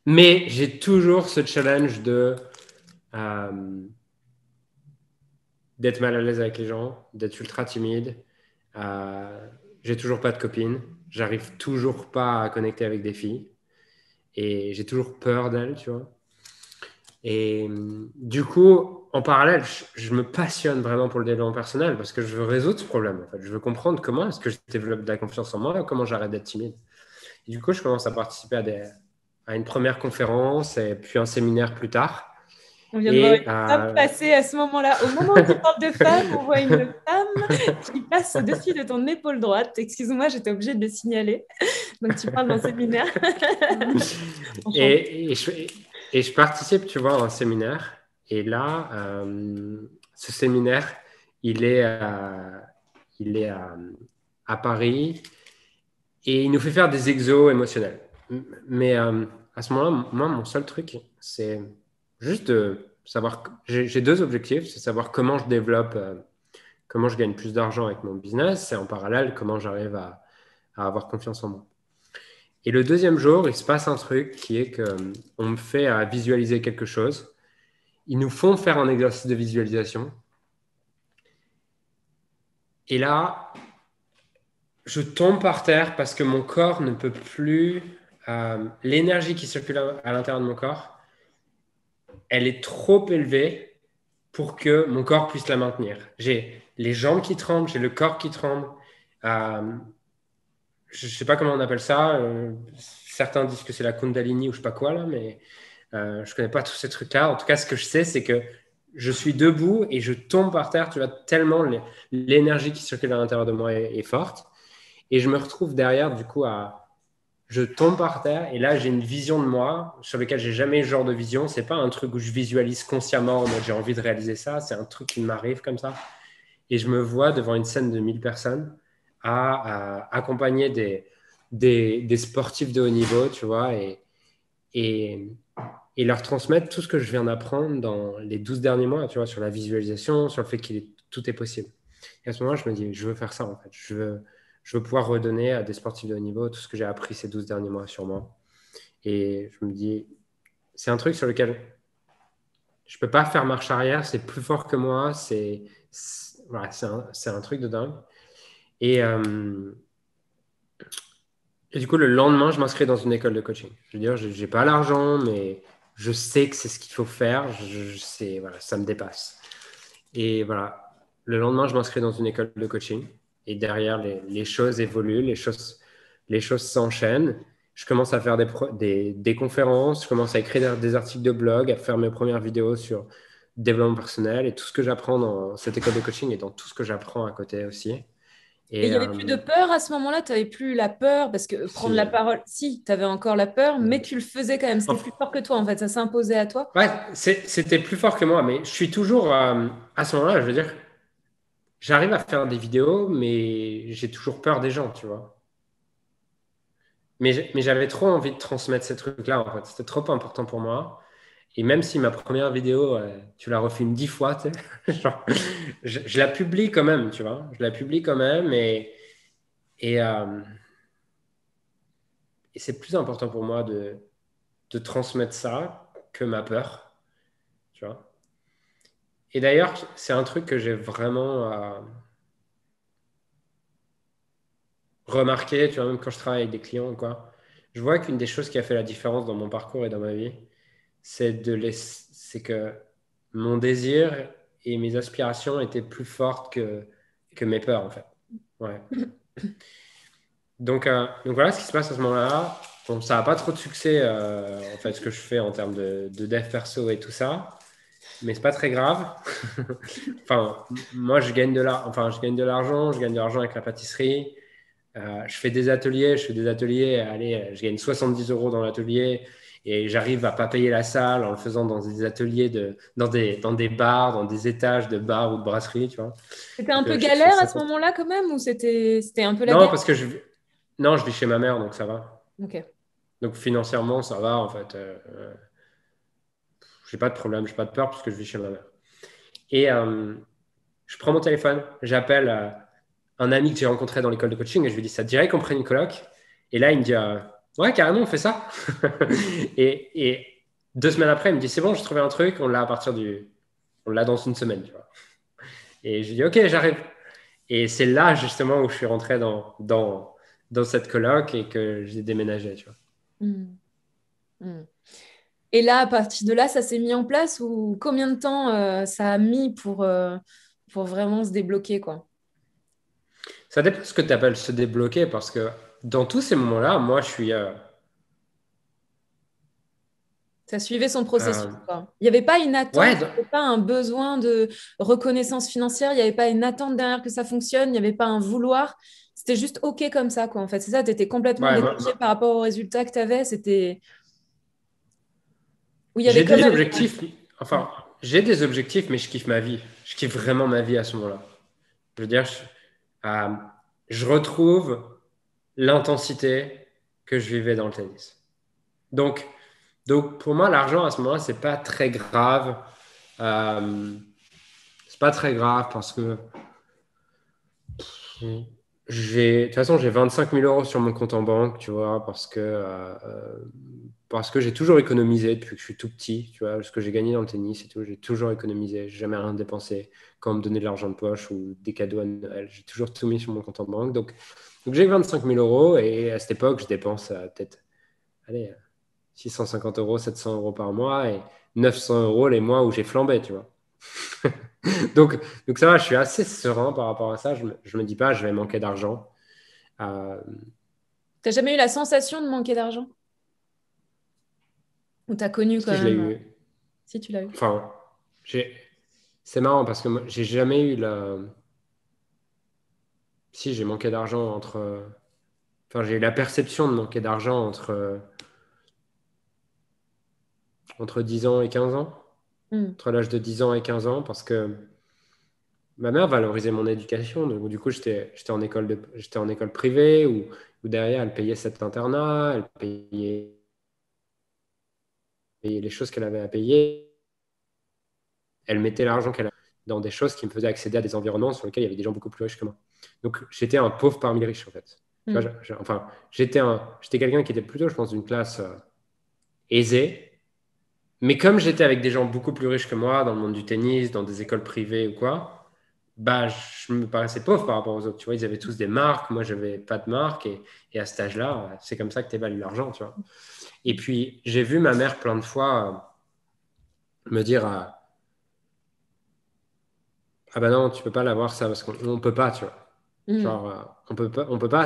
Mais j'ai toujours ce challenge euh, d'être mal à l'aise avec les gens, d'être ultra timide. Euh, j'ai toujours pas de copine. J'arrive toujours pas à connecter avec des filles. Et j'ai toujours peur d'elles, tu vois. Et du coup, en parallèle, je me passionne vraiment pour le développement personnel parce que je veux résoudre ce problème. En fait. Je veux comprendre comment est-ce que je développe de la confiance en moi, comment j'arrête d'être timide. Et du coup, je commence à participer à une première conférence et puis un séminaire plus tard. On vient de voir une Et femme passer à ce moment-là. Au moment où tu parles de femme, on voit une femme qui passe au-dessus de ton épaule droite. Excuse-moi, j'étais obligée de le signaler. Donc, tu parles d'un séminaire. Enchantée. et je participe, tu vois, à un séminaire. Et là, ce séminaire, il est, à Paris et il nous fait faire des exos émotionnels. Mais à ce moment-là, moi, mon seul truc, c'est juste de savoir. J'ai 2 objectifs, c'est savoir comment je développe, comment je gagne plus d'argent avec mon business et en parallèle, comment j'arrive à avoir confiance en moi. Et le deuxième jour, il se passe un truc qui est qu'on me fait visualiser quelque chose. Ils nous font faire un exercice de visualisation. Et là, je tombe par terre parce que mon corps ne peut plus. L'énergie qui circule à l'intérieur de mon corps, elle est trop élevée pour que mon corps puisse la maintenir. J'ai les jambes qui tremblent, j'ai le corps qui tremble. Euh, je ne sais pas comment on appelle ça. Certains disent que c'est la Kundalini ou je ne sais pas quoi là, mais je ne connais pas tous ces trucs-là. En tout cas, ce que je sais, c'est que je suis debout et je tombe par terre. Tu vois, tellement l'énergie qui circule à l'intérieur de moi est forte. Et je me retrouve derrière, du coup, je tombe par terre et là, j'ai une vision de moi sur laquelle j'ai jamais eu ce genre de vision. C'est pas un truc où je visualise consciemment en mode j'ai envie de réaliser ça. C'est un truc qui m'arrive comme ça. Et je me vois devant une scène de 1 000 personnes à accompagner des sportifs de haut niveau, tu vois, et, et leur transmettre tout ce que je viens d'apprendre dans les 12 derniers mois, tu vois, sur la visualisation, sur le fait tout est possible. Et à ce moment-là, je me dis, je veux faire ça, en fait. Je veux pouvoir redonner à des sportifs de haut niveau tout ce que j'ai appris ces 12 derniers mois sur moi. Et je me dis, c'est un truc sur lequel je peux pas faire marche arrière, c'est plus fort que moi, voilà, c'est un truc de dingue. Et, euh, et du coup, le lendemain, je m'inscris dans une école de coaching. Je veux dire, je n'ai pas l'argent, mais je sais que c'est ce qu'il faut faire. Je sais, voilà, ça me dépasse. Et voilà, le lendemain, je m'inscris dans une école de coaching. Et derrière, les choses évoluent, les choses s'enchaînent. Je commence à faire des conférences, je commence à écrire des articles de blog, à faire mes premières vidéos sur développement personnel et tout ce que j'apprends dans cette école de coaching et dans tout ce que j'apprends à côté aussi. Et il Et n'y avait plus de peur à ce moment-là, tu n'avais plus la peur, parce que prendre la si, parole, si, tu avais encore la peur, mais tu le faisais quand même, c'était plus fort que toi, en fait, ça s'imposait à toi. ouais, c'était plus fort que moi, mais je suis toujours à ce moment-là, je veux dire, j'arrive à faire des vidéos, mais j'ai toujours peur des gens, tu vois. Mais j'avais trop envie de transmettre ces trucs-là, en fait. C'était trop important pour moi. Et même si ma première vidéo, tu la refilmes 10 fois, tu sais, genre, je la publie quand même, tu vois. Je la publie quand même et, euh, et c'est plus important pour moi de transmettre ça que ma peur, tu vois. Et d'ailleurs, c'est un truc que j'ai vraiment remarqué, tu vois, même quand je travaille avec des clients ou quoi. Je vois qu'une des choses qui a fait la différence dans mon parcours et dans ma vie, c'est que mon désir et mes aspirations étaient plus fortes que mes peurs, en fait. Ouais. Donc voilà ce qui se passe à ce moment-là. Bon, ça n'a pas trop de succès, en fait, ce que je fais en termes de dev perso et tout ça. Mais c'est pas très grave. Enfin, moi, je gagne de l'argent, je gagne de l'argent avec la pâtisserie. Je fais des ateliers, allez, je gagne 70 € dans l'atelier et j'arrive à pas payer la salle en le faisant dans des ateliers, dans des bars, dans des étages de bars ou de brasseries, tu vois. C'était un Donc, peu je fais galère à ça. ce moment-là quand même, ou c'était un peu la Non, galère? parce que non, je vis chez ma mère, donc ça va. Ok. Donc, financièrement, ça va, en fait. J'ai pas de problème, j'ai pas de peur parce que je vis chez ma mère. Et je prends mon téléphone, j'appelle un ami que j'ai rencontré dans l'école de coaching et je lui dis, ça te dirait qu'on prenne une coloc? Et là, il me dit, ouais, carrément, on fait ça. et 2 semaines après, il me dit, c'est bon, j'ai trouvé un truc, on l'a dans une semaine, tu vois. Et je lui dis, ok, j'arrive. Et c'est là, justement, où je suis rentré dans cette coloc et que j'ai déménagé, tu vois. Hmm. Hmm. Et là, à partir de là, ça s'est mis en place ou combien de temps ça a mis pour vraiment se débloquer, quoi? Ça dépend de ce que tu appelles se débloquer parce que dans tous ces moments-là, moi, je suis, Ça suivait son euh, processus, quoi. Il n'y avait pas une attente, ouais, il n'y avait pas un besoin de reconnaissance financière, il n'y avait pas une attente derrière que ça fonctionne, il n'y avait pas un vouloir. C'était juste OK comme ça, quoi. En fait, c'est ça, tu étais complètement ouais, détaché par rapport aux résultats que tu avais. C'était où il y avait j'ai quand des même. objectifs, enfin, j'ai des objectifs, mais je kiffe ma vie. Je kiffe vraiment ma vie à ce moment-là. Je veux dire, euh, je retrouve l'intensité que je vivais dans le tennis. Donc, donc pour moi, l'argent à ce moment-là, c'est pas très grave. Euh, c'est pas très grave parce que de toute façon, j'ai 25 000 € sur mon compte en banque, tu vois, parce que j'ai toujours économisé depuis que je suis tout petit, tu vois, ce que j'ai gagné dans le tennis et tout, j'ai toujours économisé, j'ai jamais rien dépensé quand on me donnait de l'argent de poche ou des cadeaux à Noël, j'ai toujours tout mis sur mon compte en banque. Donc j'ai 25 000 € et à cette époque, je dépense peut-être, allez, 650 €, 700 € par mois et 900 € les mois où j'ai flambé, tu vois. Donc, donc ça va, je suis assez serein par rapport à ça. Je me dis pas, je vais manquer d'argent. Euh, T'as jamais eu la sensation de manquer d'argent? Ou t'as connu quand si je l'ai même? eu, Si tu l'as eu. enfin, j'ai, c'est marrant parce que moi, j'ai jamais eu si j'ai manqué d'argent enfin, j'ai eu la perception de manquer d'argent entre 10 ans et 15 ans, Hmm. entre l'âge de 10 ans et 15 ans, parce que ma mère valorisait mon éducation. Donc, du coup, j'étais en école privée où derrière, elle payait cet internat, elle payait les choses qu'elle avait à payer. Elle mettait l'argent qu'elle a dans des choses qui me faisaient accéder à des environnements sur lesquels il y avait des gens beaucoup plus riches que moi. Donc, j'étais un pauvre parmi les riches, en fait. Tu vois, Hmm. enfin, j'étais quelqu'un qui était plutôt, je pense, d'une classe aisée. Mais comme j'étais avec des gens beaucoup plus riches que moi, dans le monde du tennis, dans des écoles privées ou quoi, bah, je me paraissais pauvre par rapport aux autres. Tu vois, ils avaient tous des marques, moi, j'avais pas de marque. Et à cet âge-là, c'est comme ça que tu évalues l'argent, tu vois. Et puis, j'ai vu ma mère plein de fois me dire ah bah non, tu peux pas l'avoir ça parce qu'on on peut pas, tu vois. Hmm. Genre, on peut pas,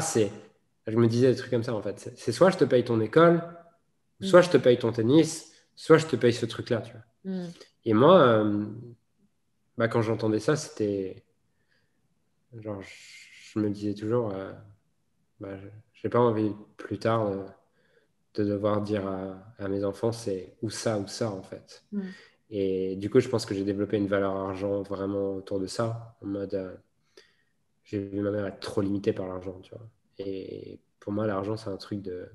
je me disais des trucs comme ça en fait. C'est soit je te paye ton école, Hmm. soit je te paye ton tennis, soit je te paye ce truc-là, tu vois. Hmm. Et moi, bah, quand j'entendais ça, c'était genre, je me disais toujours, bah, j'ai pas envie plus tard de devoir dire à mes enfants, c'est ou ça en fait. Hmm. Et du coup, je pense que j'ai développé une valeur argent vraiment autour de ça, en mode, j'ai vu ma mère être trop limitée par l'argent, tu vois. Et pour moi, l'argent, c'est un truc de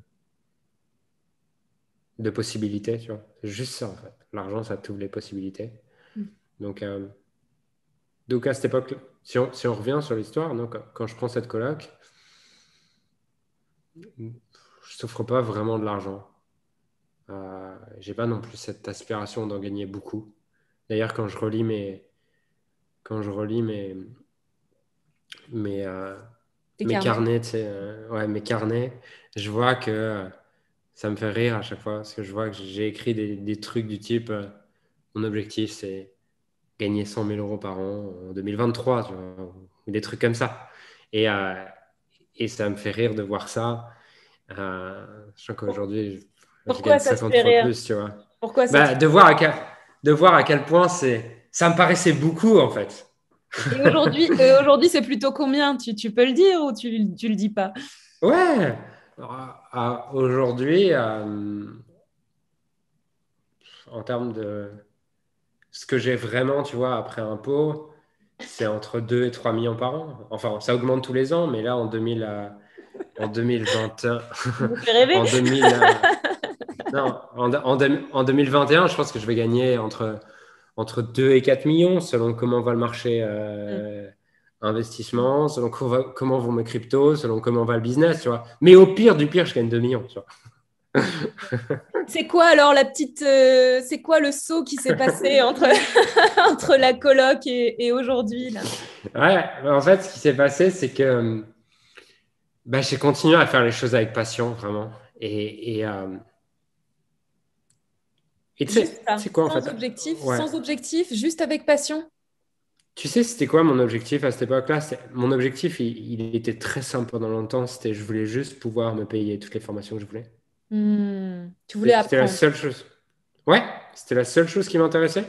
possibilités, tu vois. C'est juste ça, en fait. L'argent, ça t'ouvre les possibilités. Hmm. Donc, euh, donc à cette époque, si on revient sur l'histoire, donc, quand je prends cette coloc, je souffre pas vraiment de l'argent. J'ai pas non plus cette aspiration d'en gagner beaucoup. D'ailleurs, quand je relis quand je relis mes, Tes mes carnets. carnets, tu sais, ouais, mes carnets, je vois que ça me fait rire à chaque fois parce que je vois que j'ai écrit des trucs du type mon objectif, c'est gagner 100 000 euros par an en 2023, tu vois, ou des trucs comme ça. Et, euh, et ça me fait rire de voir ça. Je sens qu'aujourd'hui, je gagne Pourquoi ça te 50 fait fois rire? plus, tu vois. Pourquoi ça te Bah, fait rire? de voir à quel point ça me paraissait beaucoup, en fait. Et aujourd'hui, c'est plutôt combien? Tu peux le dire ou tu le dis pas? Ouais, aujourd'hui, en termes de ce que j'ai vraiment, tu vois, après impôt, c'est entre 2 et 3 millions par an. Enfin, ça augmente tous les ans, mais là, en 2021, Ça me fait rêver. en 2000, non, en 2021, je pense que je vais gagner entre 2 et 4 millions, selon comment va le marché investissement, selon comment vont mes cryptos, selon comment va le business, tu vois. Mais au pire du pire, je gagne 2 millions, tu vois. C'est quoi alors c'est quoi le saut qui s'est passé entre, entre la coloc et aujourd'hui là? Ouais, en fait, ce qui s'est passé, c'est que bah, j'ai continué à faire les choses avec passion, vraiment. Et tu Juste ça, sais quoi, en fait? Ouais. sans objectif, juste avec passion. Tu sais, c'était quoi mon objectif à cette époque-là? Mon objectif, il était très simple pendant longtemps. C'était, je voulais juste pouvoir me payer toutes les formations que je voulais. Tu voulais C'était la apprendre. seule chose. Ouais, c'était la seule chose qui m'intéressait.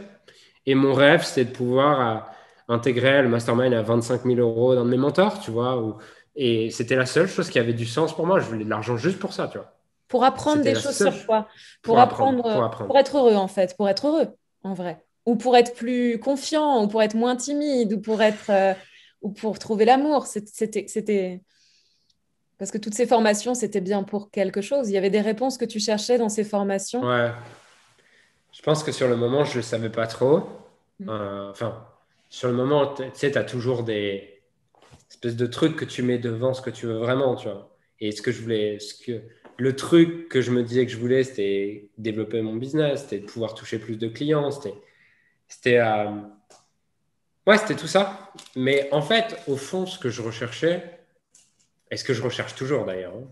Et mon rêve, c'était de pouvoir intégrer le mastermind à 25 000 euros dans de mes mentors, tu vois. Et c'était la seule chose qui avait du sens pour moi. Je voulais de l'argent juste pour ça, tu vois. Pour apprendre C'était des la choses seule sur chose quoi? Pour pour apprendre, apprendre, pour apprendre. pour être heureux en fait, pour être heureux en vrai. Ou pour être plus confiant, ou pour être moins timide, ou pour trouver l'amour. Parce que toutes ces formations, c'était bien pour quelque chose. Il y avait des réponses que tu cherchais dans ces formations. Ouais, je pense que sur le moment, je ne savais pas trop. Mm. Enfin, sur le moment, tu sais, tu as toujours des espèces de trucs que tu mets devant ce que tu veux vraiment, tu vois. Et ce que je voulais, le truc que je me disais que je voulais, c'était développer mon business, c'était de pouvoir toucher plus de clients, c'était, ouais, c'était tout ça. Mais en fait, au fond, ce que je recherchais, et ce que je recherche toujours d'ailleurs, hein,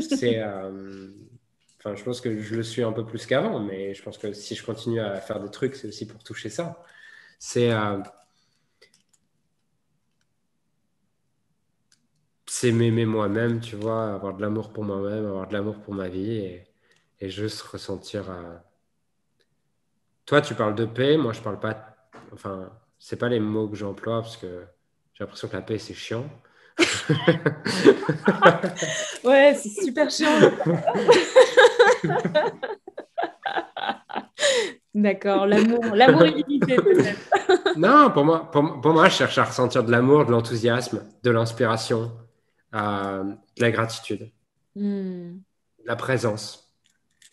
c'est, enfin, je pense que je le suis un peu plus qu'avant, mais je pense que si je continue à faire des trucs, c'est aussi pour toucher ça. C'est m'aimer moi-même, tu vois, avoir de l'amour pour moi-même, avoir de l'amour pour ma vie et juste ressentir. Toi, tu parles de paix, moi, je parle pas. Enfin, c'est pas les mots que j'emploie parce que j'ai l'impression que la paix, c'est chiant. Ouais, c'est super chiant là. D'accord, l'amour illimité peut-être. Non, pour moi, je cherche à ressentir de l'amour, de l'enthousiasme, de l'inspiration, de la gratitude, Hmm. de la présence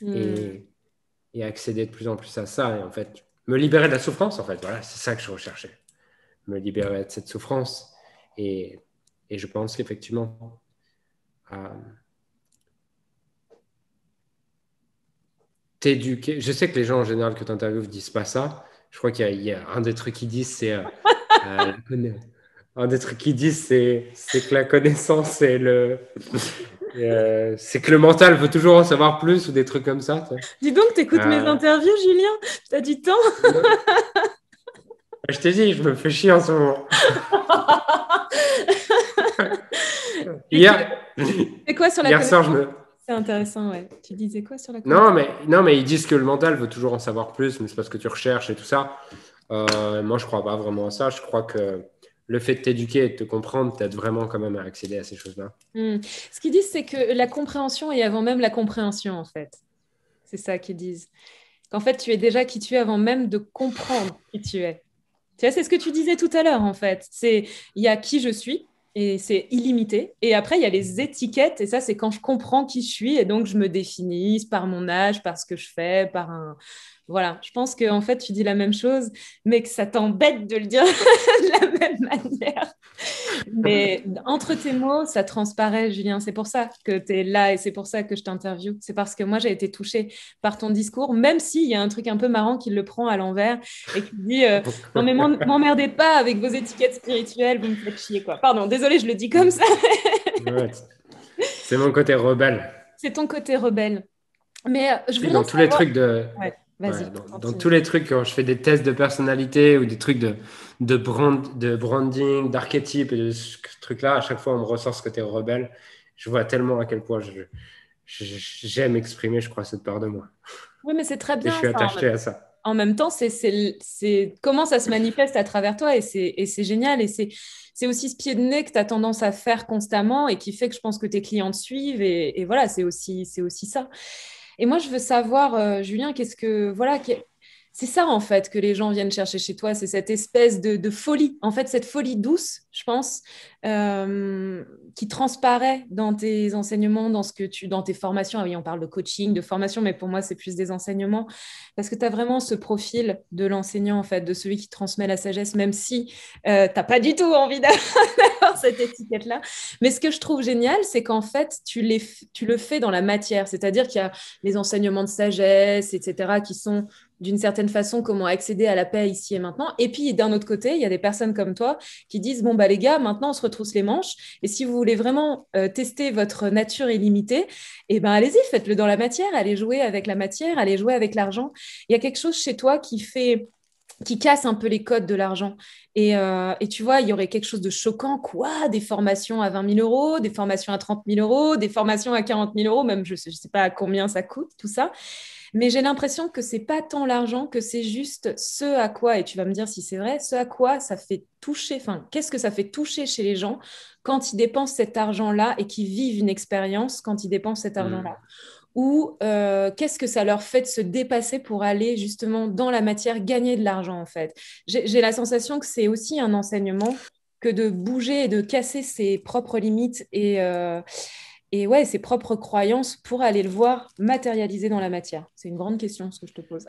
Hmm. et, et accéder de plus en plus à ça. Et en fait, me libérer de la souffrance, en fait. Voilà, c'est ça que je recherchais. Me libérer de cette souffrance. Et, et je pense qu'effectivement, euh, t'éduquer. Je sais que les gens en général que tu interviews ne disent pas ça. Je crois qu'il y a un des trucs qu'ils disent, c'est la un des trucs qu'ils disent, c'est que la connaissance c'est que le mental veut toujours en savoir plus ou des trucs comme ça. Tu sais. Dis donc, t'écoutes mes Euh, interviews, Julien? T'as du temps? je t'ai dit, je me fais chier en ce moment. Et tu Hier, fais quoi sur la hier soir, connaissance? C'est intéressant, ouais. Tu disais quoi sur la connaissance? Non, mais ils disent que le mental veut toujours en savoir plus, mais c'est parce que tu recherches et tout ça. Moi, je crois pas vraiment à ça. Je crois que le fait de t'éduquer et de te comprendre t'aide vraiment quand même à accéder à ces choses-là. Hmm. Ce qu'ils disent, c'est que la compréhension est avant même la compréhension, en fait. C'est ça qu'ils disent. Qu'en fait, tu es déjà qui tu es avant même de comprendre qui tu es. Tu vois, c'est ce que tu disais tout à l'heure, en fait. Il y a qui je suis Et c'est illimité. Et après, il y a les étiquettes. Et ça, c'est quand je comprends qui je suis. Et donc, je me définis par mon âge, par ce que je fais, par un... Voilà. Je pense qu'en fait, tu dis la même chose, mais que ça t'embête de le dire de la même manière. Mais entre tes mots, ça transparaît, Julien. C'est pour ça que tu es là et c'est pour ça que je t'interviewe. C'est parce que moi, j'ai été touchée par ton discours, même s'il y a un truc un peu marrant qui le prend à l'envers et qui dit non, mais m'emmerdez pas avec vos étiquettes spirituelles, vous me faites chier, quoi. Pardon, désolé, je le dis comme ça. Ouais, c'est mon côté rebelle. C'est ton côté rebelle. Mais je Oui, voudrais dans tous les savoir. trucs de... Ouais, Ouais, vas-y, dans continue. tous les trucs, quand je fais des tests de personnalité ou des trucs de branding, d'archétype et de ce truc-là, à chaque fois, on me ressort ce côté rebelle. Je vois tellement à quel point j'aime exprimer, je crois, cette part de moi. Oui, mais c'est très Et je bien suis ça. attaché à ça. En même temps, c'est comment ça se manifeste à travers toi et c'est génial. Et c'est aussi ce pied de nez que tu as tendance à faire constamment et qui fait que je pense que tes clients te suivent. Et voilà, c'est aussi ça. Et moi, je veux savoir, Julien, qu'est-ce que, voilà, c'est ça en fait que les gens viennent chercher chez toi, c'est cette espèce de folie, en fait, cette folie douce, je pense, euh, qui transparaît dans tes enseignements, dans tes formations. Ah oui, on parle de coaching, de formation, mais pour moi, c'est plus des enseignements, parce que tu as vraiment ce profil de l'enseignant, en fait, de celui qui transmet la sagesse, même si tu n'as pas du tout envie d'avoir cette étiquette-là. Mais ce que je trouve génial, c'est qu'en fait, tu le fais dans la matière, c'est-à-dire qu'il y a les enseignements de sagesse, etc., qui sont d'une certaine façon comment accéder à la paix ici et maintenant. Et puis, d'un autre côté, il y a des personnes comme toi qui disent, bon, bah les gars, maintenant, on se retrousse les manches. Et si vous voulez vraiment tester votre nature illimitée, eh ben, allez-y, faites-le dans la matière, allez jouer avec la matière, allez jouer avec l'argent. Il y a quelque chose chez toi qui casse un peu les codes de l'argent. Et tu vois, il y aurait quelque chose de choquant, quoi, des formations à 20 000 euros, des formations à 30 000 euros, des formations à 40 000 euros, même je ne sais pas à combien ça coûte, tout ça. Mais j'ai l'impression que c'est pas tant l'argent que c'est juste ce à quoi, et tu vas me dire si c'est vrai, ce à quoi ça fait toucher, enfin, qu'est-ce que ça fait toucher chez les gens quand ils dépensent cet argent-là et qu'ils vivent une expérience quand ils dépensent cet Hmm. argent-là. Ou qu'est-ce que ça leur fait de se dépasser pour aller justement dans la matière gagner de l'argent en fait. J'ai la sensation que c'est aussi un enseignement que de bouger et de casser ses propres limites et ouais, ses propres croyances pour aller le voir matérialisé dans la matière. C'est une grande question ce que je te pose.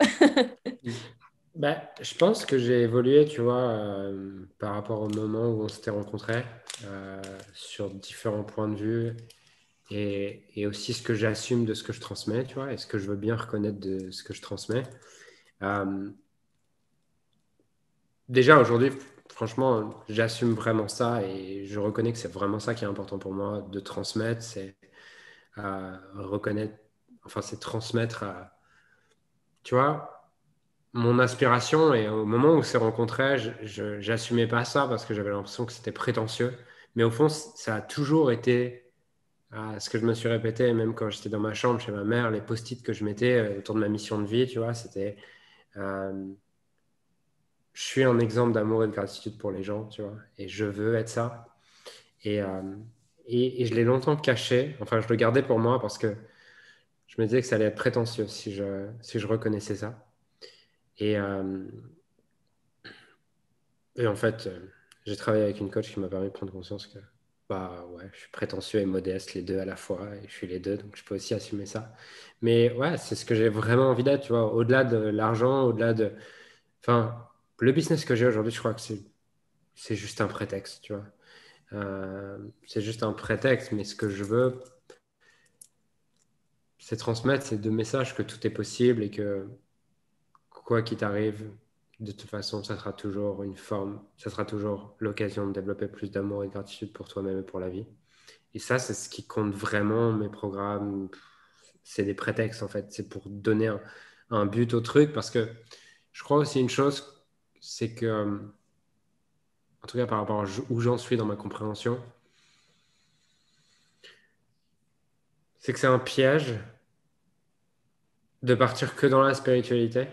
Bah, je pense que j'ai évolué, tu vois, par rapport au moment où on s'était rencontrés, sur différents points de vue et aussi ce que j'assume de ce que je transmets, tu vois, et ce que je veux bien reconnaître de ce que je transmets. Euh, Déjà, aujourd'hui, franchement, j'assume vraiment ça et je reconnais que c'est vraiment ça qui est important pour moi de transmettre, c'est reconnaître, enfin, c'est transmettre, tu vois, mon aspiration. Et au moment où on s'est rencontrés, j'assumais pas ça parce que j'avais l'impression que c'était prétentieux. Mais au fond, ça a toujours été ce que je me suis répété, même quand j'étais dans ma chambre chez ma mère, les post-it que je mettais autour de ma mission de vie, tu vois, c'était euh, je suis un exemple d'amour et de gratitude pour les gens, tu vois, et je veux être ça. Et, euh, et je l'ai longtemps caché, enfin, je le gardais pour moi parce que je me disais que ça allait être prétentieux si je reconnaissais ça. Et, euh, et en fait, j'ai travaillé avec une coach qui m'a permis de prendre conscience que, bah ouais, je suis prétentieux et modeste, les deux à la fois, et je suis les deux, donc je peux aussi assumer ça. Mais ouais, c'est ce que j'ai vraiment envie d'être, tu vois, au-delà de l'argent, au-delà de. Enfin, le business que j'ai aujourd'hui, je crois que c'est juste un prétexte, tu vois. C'est juste un prétexte, mais ce que je veux, c'est transmettre ces deux messages que tout est possible et que quoi qu'il t'arrive, de toute façon, ça sera toujours une forme, ça sera toujours l'occasion de développer plus d'amour et de gratitude pour toi-même et pour la vie. Et ça, c'est ce qui compte vraiment, mes programmes. C'est des prétextes, en fait. C'est pour donner un but au truc parce que je crois aussi une chose, c'est que, en tout cas par rapport à où j'en suis dans ma compréhension, c'est que c'est un piège de partir que dans la spiritualité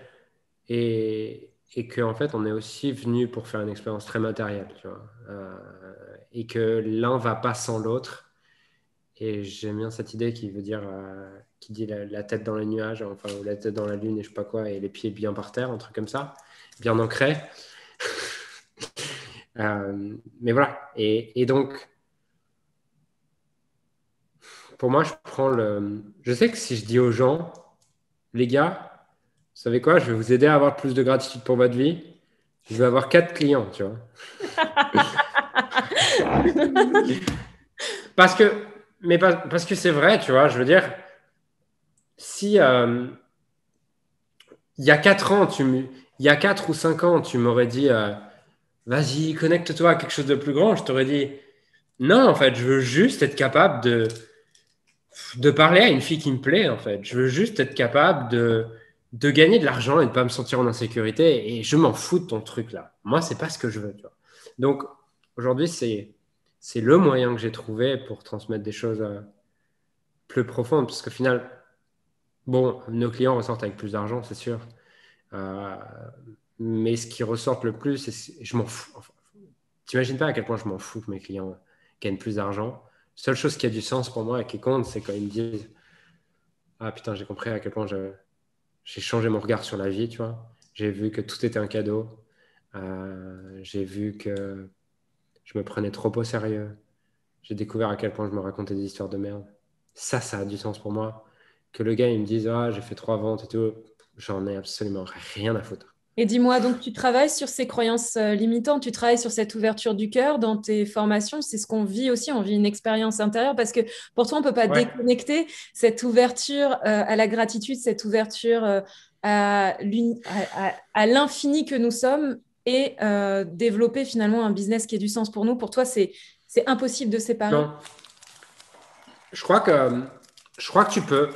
et que en fait on est aussi venu pour faire une expérience très matérielle, tu vois. Et que l'un va pas sans l'autre. Et j'aime bien cette idée qui veut dire qui dit la tête dans les nuages, enfin ou la tête dans la lune et je sais pas quoi et les pieds bien par terre, un truc comme ça, bien ancré. Mais voilà. Et donc pour moi, je sais que si je dis aux gens, les gars, vous savez quoi, je vais vous aider à avoir plus de gratitude pour votre vie. Je vais avoir 4 clients, tu vois. Parce que, parce que c'est vrai, tu vois, je veux dire, si il y a 4 ans, il y a 4 ou 5 ans, tu m'aurais dit, vas-y, connecte-toi à quelque chose de plus grand, je t'aurais dit, non, en fait, je veux juste être capable de parler à une fille qui me plaît, en fait. Je veux juste être capable de gagner de l'argent et de ne pas me sentir en insécurité. Et je m'en fous de ton truc là. Moi, c'est pas ce que je veux, tu vois. Donc, aujourd'hui, c'est le moyen que j'ai trouvé pour transmettre des choses plus profondes. Parce qu'au final, bon, nos clients ressortent avec plus d'argent, c'est sûr. Euh, mais ce qui ressort le plus, je m'en fous. Enfin, t'imagines pas à quel point je m'en fous que mes clients gagnent plus d'argent. La seule chose qui a du sens pour moi et qui compte, c'est quand ils me disent ah putain, j'ai compris à quel point j'ai changé mon regard sur la vie, tu vois. J'ai vu que tout était un cadeau. J'ai vu que je me prenais trop au sérieux. J'ai découvert à quel point je me racontais des histoires de merde. Ça a du sens pour moi. Que le gars, il me dise, ah, j'ai fait 3 ventes et tout, j'en ai absolument rien à foutre. Et dis-moi, donc tu travailles sur ces croyances limitantes, tu travailles sur cette ouverture du cœur dans tes formations, c'est ce qu'on vit aussi, on vit une expérience intérieure parce que pour toi, on ne peut pas Ouais. déconnecter cette ouverture à la gratitude, cette ouverture à l'infini que nous sommes et développer finalement un business qui ait du sens pour nous. Pour toi, c'est impossible de séparer. Non, je crois que, je crois que tu peux.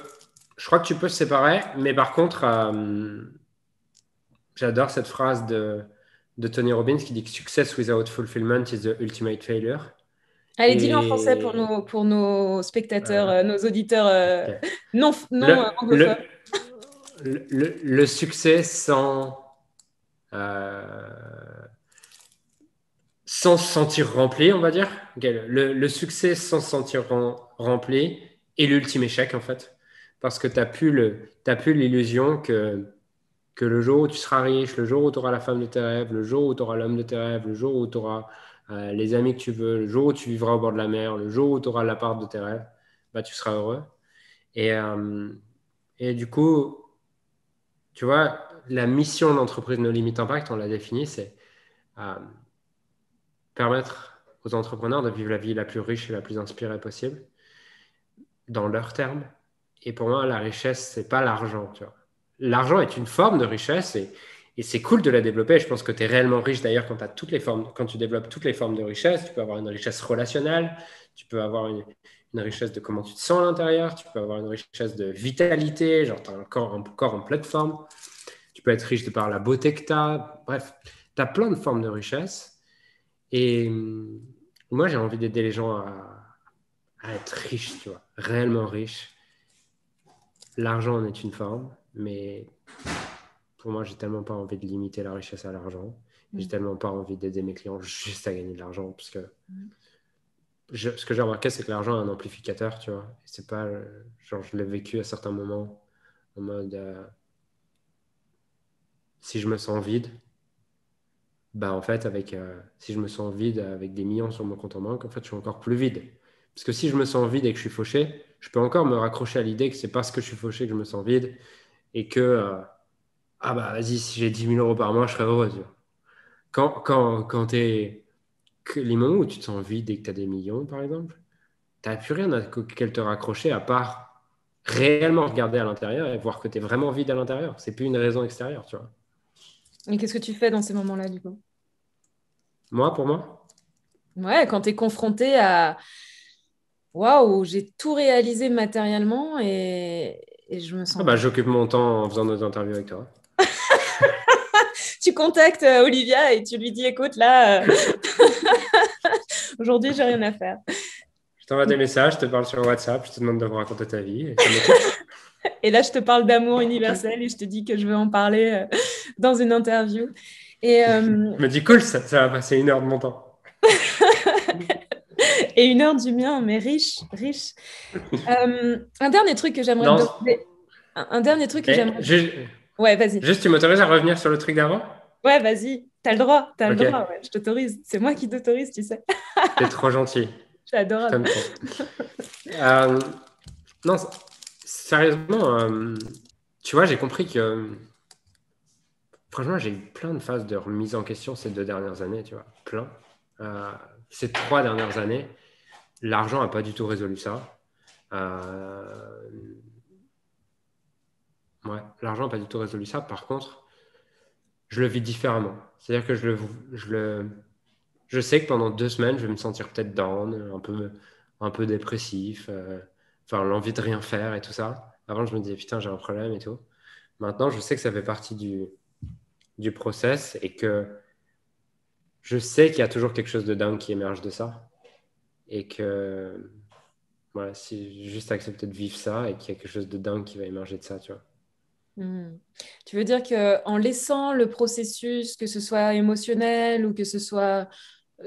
Je crois que tu peux se séparer, mais par contre, j'adore cette phrase de Tony Robbins qui dit que success without fulfillment is the ultimate failure. Allez, dis-le en français Et pour nos spectateurs, euh, nos auditeurs ok. non le, anglophones. le, le succès euh, sans se sentir rempli, on va dire. Ok, le succès sans se sentir rempli est l'ultime échec, en fait. Parce que t'as plus l'illusion que le jour où tu seras riche, le jour où tu auras la femme de tes rêves, le jour où tu auras l'homme de tes rêves, le jour où tu auras les amis que tu veux, le jour où tu vivras au bord de la mer, le jour où tu auras l'appart de tes rêves, bah, tu seras heureux. Et, euh, et du coup, tu vois, la mission de l'entreprise No Limit Impact, on l'a définie, c'est euh, permettre aux entrepreneurs de vivre la vie la plus riche et la plus inspirée possible, dans leurs termes. Et pour moi, la richesse, c'est pas l'argent, tu vois. L'argent est une forme de richesse et c'est cool de la développer. Je pense que tu es réellement riche d'ailleurs quand, toutes les formes, quand tu développes toutes les formes de richesse. Tu peux avoir une richesse relationnelle, tu peux avoir une richesse de comment tu te sens à l'intérieur, tu peux avoir une richesse de vitalité, genre tu as un corps en pleine forme. Tu peux être riche de par la beauté que tu as. Bref, tu as plein de formes de richesse. Et moi, j'ai envie d'aider les gens à être riches, tu vois, réellement riches. L'argent en est une forme, mais pour moi, j'ai tellement pas envie de limiter la richesse à l'argent. J'ai tellement pas envie d'aider mes clients juste à gagner de l'argent, parce que ce que j'ai remarqué, c'est que l'argent est un amplificateur, tu vois. Et c'est pas, genre, je l'ai vécu à certains moments, en mode, si je me sens vide, bah en fait, si je me sens vide avec des millions sur mon compte en banque, en fait, je suis encore plus vide. Parce que si je me sens vide et que je suis fauché, je peux encore me raccrocher à l'idée que c'est parce que je suis fauché que je me sens vide et que ah bah vas-y, si j'ai 10 000 € par mois, je serais heureux. Tu vois. Quand t'es. Les moments où tu te sens vide et que tu as des millions, par exemple, t'as plus rien à quel te raccrocher à part réellement regarder à l'intérieur et voir que tu es vraiment vide à l'intérieur. C'est plus une raison extérieure, tu vois. Et qu'est-ce que tu fais dans ces moments-là, du coup? Moi, pour moi, Ouais, quand tu es confronté à waouh, j'ai tout réalisé matériellement et je me ah sens bah, vide. j'occupe mon temps en faisant nos interviews avec toi. Tu contactes Olivia et tu lui dis, écoute, là, aujourd'hui, j'ai rien à faire. Je t'envoie des messages, je te parle sur WhatsApp, je te demande de me raconter ta vie et ça m'occupe. Et là, je te parle d'amour universel et je te dis que je veux en parler dans une interview. Et, euh, Je me dis cool, ça va passer 1 heure de mon temps. et 1 heure du mien, mais riche, riche. Un dernier truc que j'aimerais te Non, demander. Un dernier truc que mais j'aimerais. Ouais, vas-y. juste, tu m'autorises à revenir sur le truc d'avant? Ouais, vas-y. T'as le droit, t'as le Ok, droit. Ouais, je t'autorise. C'est moi qui t'autorise, tu sais. t'es trop gentil. C'est Je adorable. t'aime trop. Euh, Non, sérieusement, tu vois, j'ai compris que, franchement, j'ai eu plein de phases de remise en question ces 2 dernières années, tu vois, plein. Euh, Ces 3 dernières années, l'argent n'a pas du tout résolu ça. Euh, ouais, l'argent n'a pas du tout résolu ça. Par contre, je le vis différemment. C'est-à-dire que je sais que pendant 2 semaines, je vais me sentir peut-être down, un peu dépressif, enfin, l'envie de rien faire et tout ça. Avant, je me disais, putain, j'ai un problème et tout. Maintenant, je sais que ça fait partie du process et que je sais qu'il y a toujours quelque chose de dingue qui émerge de ça. Et que, voilà, c'est juste accepter de vivre ça et qu'il y a quelque chose de dingue qui va émerger de ça, tu vois. Hmm. Tu veux dire qu'en laissant le processus, que ce soit émotionnel ou que ce soit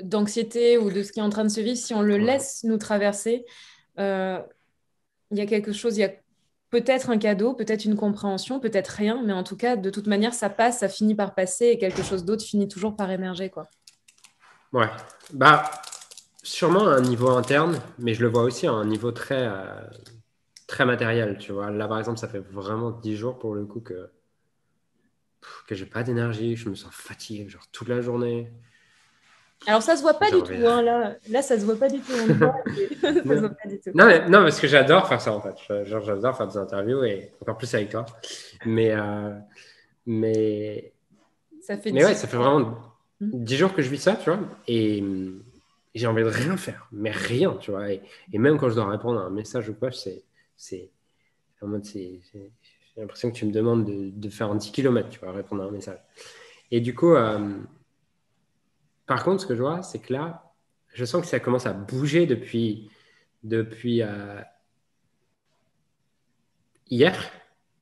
d'anxiété ou de ce qui est en train de se vivre, si on le Ouais. laisse nous traverser, euh, il y a quelque chose, il y a peut-être un cadeau, peut-être une compréhension, peut-être rien, mais en tout cas, de toute manière, ça passe, ça finit par passer et quelque chose d'autre finit toujours par émerger, quoi. Ouais. Bah, sûrement à un niveau interne, mais je le vois aussi à un niveau très matériel, tu vois. Là, par exemple, ça fait vraiment 10 jours pour le coup que j'ai pas d'énergie, je me sens fatigué, genre toute la journée. Alors, ça se voit pas J'ai du envie tout, hein, là, ça se voit pas du tout. On te voit, ça se Non, voit pas du tout. non, parce que j'adore faire ça en fait. Genre, j'adore faire des interviews et encore plus avec toi. Mais, euh, mais, Ça fait mais ouais, 10 ça fait ans. vraiment 10 jours que je vis ça, tu vois. Et j'ai envie de rien faire, mais rien, tu vois. Et même quand je dois répondre à un message ou quoi, c'est en mode, j'ai l'impression que tu me demandes de faire un 10 km, tu vois, répondre à un message. Et du coup, par contre, ce que je vois, c'est que là, je sens que ça commence à bouger depuis hier.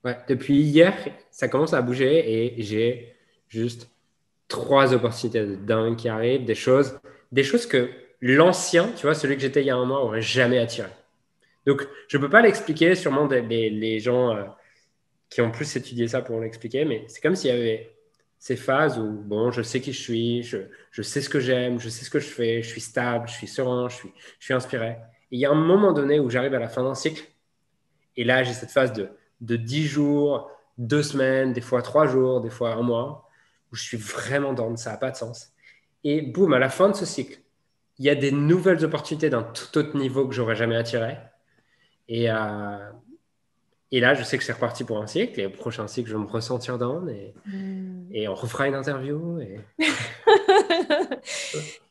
Ouais, depuis hier, ça commence à bouger et j'ai juste 3 opportunités de dingue qui arrivent, des choses que l'ancien, tu vois, celui que j'étais il y a un mois, aurait jamais attiré. Donc, je ne peux pas l'expliquer, sûrement les gens qui ont plus étudié ça pour l'expliquer, mais c'est comme s'il y avait ces phases où, bon, je sais qui je suis, je sais ce que j'aime, je sais ce que je fais, je suis stable, je suis serein, je suis inspiré. Et il y a un moment donné où j'arrive à la fin d'un cycle, et là, j'ai cette phase de 10 jours, 2 semaines, des fois 3 jours, des fois un mois, où je suis vraiment dans ça n'a pas de sens. Et boum, à la fin de ce cycle, il y a des nouvelles opportunités d'un tout autre niveau que j'aurais jamais attiré. Et, euh, et là, je sais que c'est reparti pour un cycle. Et au prochain cycle, je vais me ressentir down Hmm. et on refera une interview.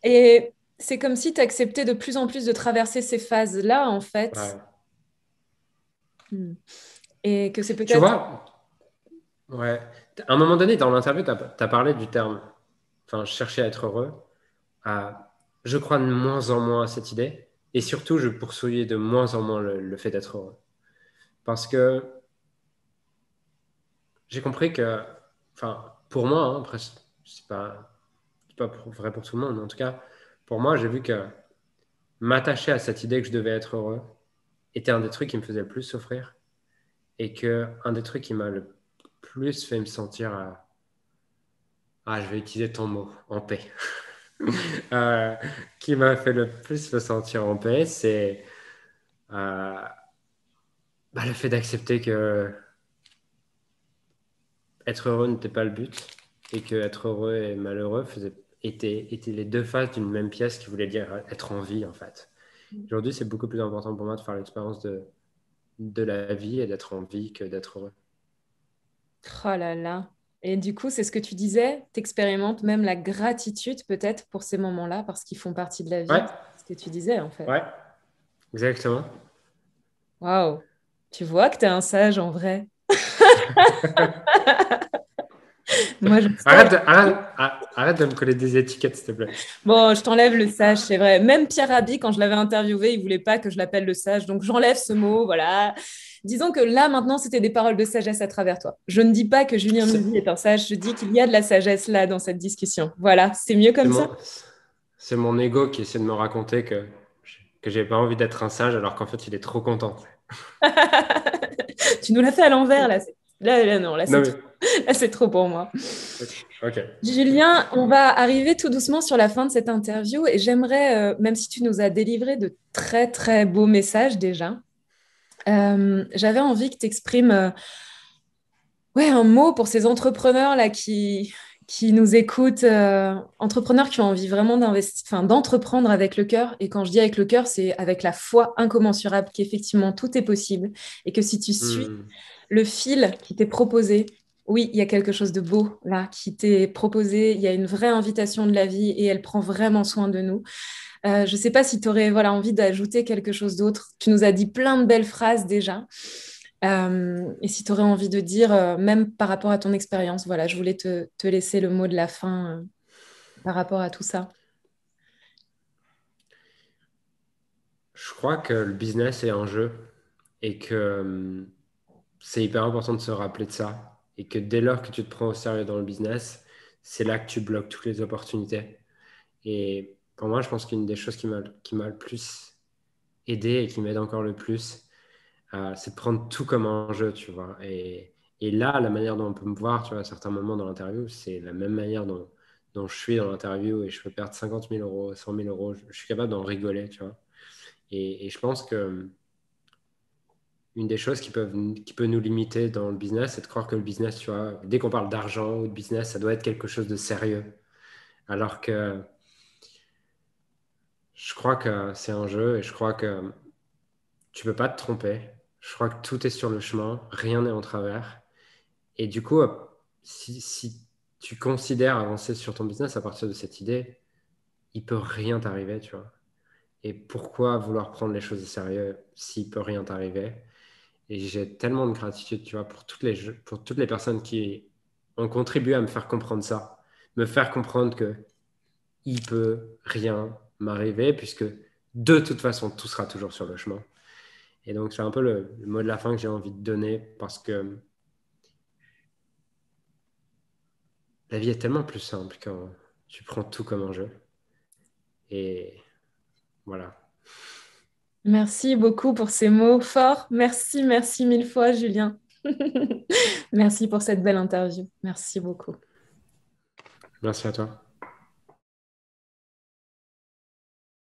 Et c'est comme si tu acceptais de plus en plus de traverser ces phases-là, en fait. Ouais. Hmm. Et que c'est Tu peut-être... vois, ouais. À un moment donné, dans l'interview, tu as parlé du terme, enfin, chercher à être heureux. Je crois de moins en moins à cette idée. Et surtout, je poursuis de moins en moins le fait d'être heureux. Parce que j'ai compris que, enfin, pour moi, hein, après, c'est pas vrai pour tout le monde, mais en tout cas, pour moi, j'ai vu que m'attacher à cette idée que je devais être heureux était un des trucs qui me faisait le plus souffrir et que un des trucs qui m'a le plus fait me sentir, je vais utiliser ton mot, en paix. Euh, qui m'a fait le plus me sentir en paix, c'est euh, le fait d'accepter que être heureux n'était pas le but et que être heureux et malheureux étaient les deux faces d'une même pièce qui voulait dire être en vie en fait. Aujourd'hui, c'est beaucoup plus important pour moi de faire l'expérience de la vie et d'être en vie que d'être heureux. Oh là là. Et du coup, c'est ce que tu disais, tu expérimentes même la gratitude peut-être pour ces moments-là parce qu'ils font partie de la Ouais, vie. C'est ce que tu disais en fait. ouais, exactement. Waouh. Tu vois que tu es un sage en vrai. Moi, je sais. Arrête de me coller des étiquettes, s'il te plaît. Bon, je t'enlève le sage, c'est vrai. Même Pierre Rabhi, quand je l'avais interviewé, il voulait pas que je l'appelle le sage. Donc, j'enlève ce mot, voilà. Disons que là, maintenant, c'était des paroles de sagesse à travers toi. Je ne dis pas que Julien C'est Midi est un sage, je dis qu'il y a de la sagesse là dans cette discussion. Voilà, c'est mieux c'est comme ça. mon, c'est mon ego qui essaie de me raconter que j'ai pas envie d'être un sage alors qu'en fait, il est trop content. Tu nous l'as fait à l'envers, là. Là, non, là, Non, c'est mais. trop. Là, c'est trop pour moi. Ok. Julien, on va arriver tout doucement sur la fin de cette interview et j'aimerais, même si tu nous as délivré de très, très beaux messages déjà, J'avais envie que tu exprimes ouais, un mot pour ces entrepreneurs là qui nous écoutent, entrepreneurs qui ont envie vraiment d'investir, enfin, d'entreprendre avec le cœur. Et quand je dis avec le cœur, c'est avec la foi incommensurable qu'effectivement tout est possible et que si tu suis Hmm. le fil qui t'est proposé, oui, il y a quelque chose de beau là qui t'est proposé. Il y a une vraie invitation de la vie et elle prend vraiment soin de nous. Je ne sais pas si tu aurais voilà, envie d'ajouter quelque chose d'autre. Tu nous as dit plein de belles phrases déjà. Et si tu aurais envie de dire, même par rapport à ton expérience, voilà, je voulais te laisser le mot de la fin par rapport à tout ça. Je crois que le business est un jeu et que c'est hyper important de se rappeler de ça. Et que dès lors que tu te prends au sérieux dans le business, c'est là que tu bloques toutes les opportunités. Et pour moi, je pense qu'une des choses qui m'a le plus aidé et qui m'aide encore le plus, c'est de prendre tout comme un jeu, tu vois. Et là, la manière dont on peut me voir, tu vois, à certains moments dans l'interview, c'est la même manière dont je suis dans l'interview et je peux perdre 50 000 euros, 100 000 euros. Je suis capable d'en rigoler, tu vois. Et je pense que une des choses qui peut nous limiter dans le business, c'est de croire que le business, tu vois, dès qu'on parle d'argent ou de business, ça doit être quelque chose de sérieux. Alors que je crois que c'est un jeu et je crois que tu peux pas te tromper. Je crois que tout est sur le chemin, rien n'est en travers. Et du coup, si tu considères avancer sur ton business à partir de cette idée, il peut rien t'arriver, tu vois. Et pourquoi vouloir prendre les choses au sérieux s'il peut rien t'arriver? Et j'ai tellement de gratitude, tu vois, pour toutes les personnes qui ont contribué à me faire comprendre ça, me faire comprendre que il peut rien m'arriver puisque de toute façon, tout sera toujours sur le chemin. Et donc, c'est un peu le mot de la fin que j'ai envie de donner parce que la vie est tellement plus simple quand tu prends tout comme un jeu. Et voilà. Merci beaucoup pour ces mots forts. Merci, merci mille fois, Julien. Merci pour cette belle interview. Merci beaucoup. Merci à toi.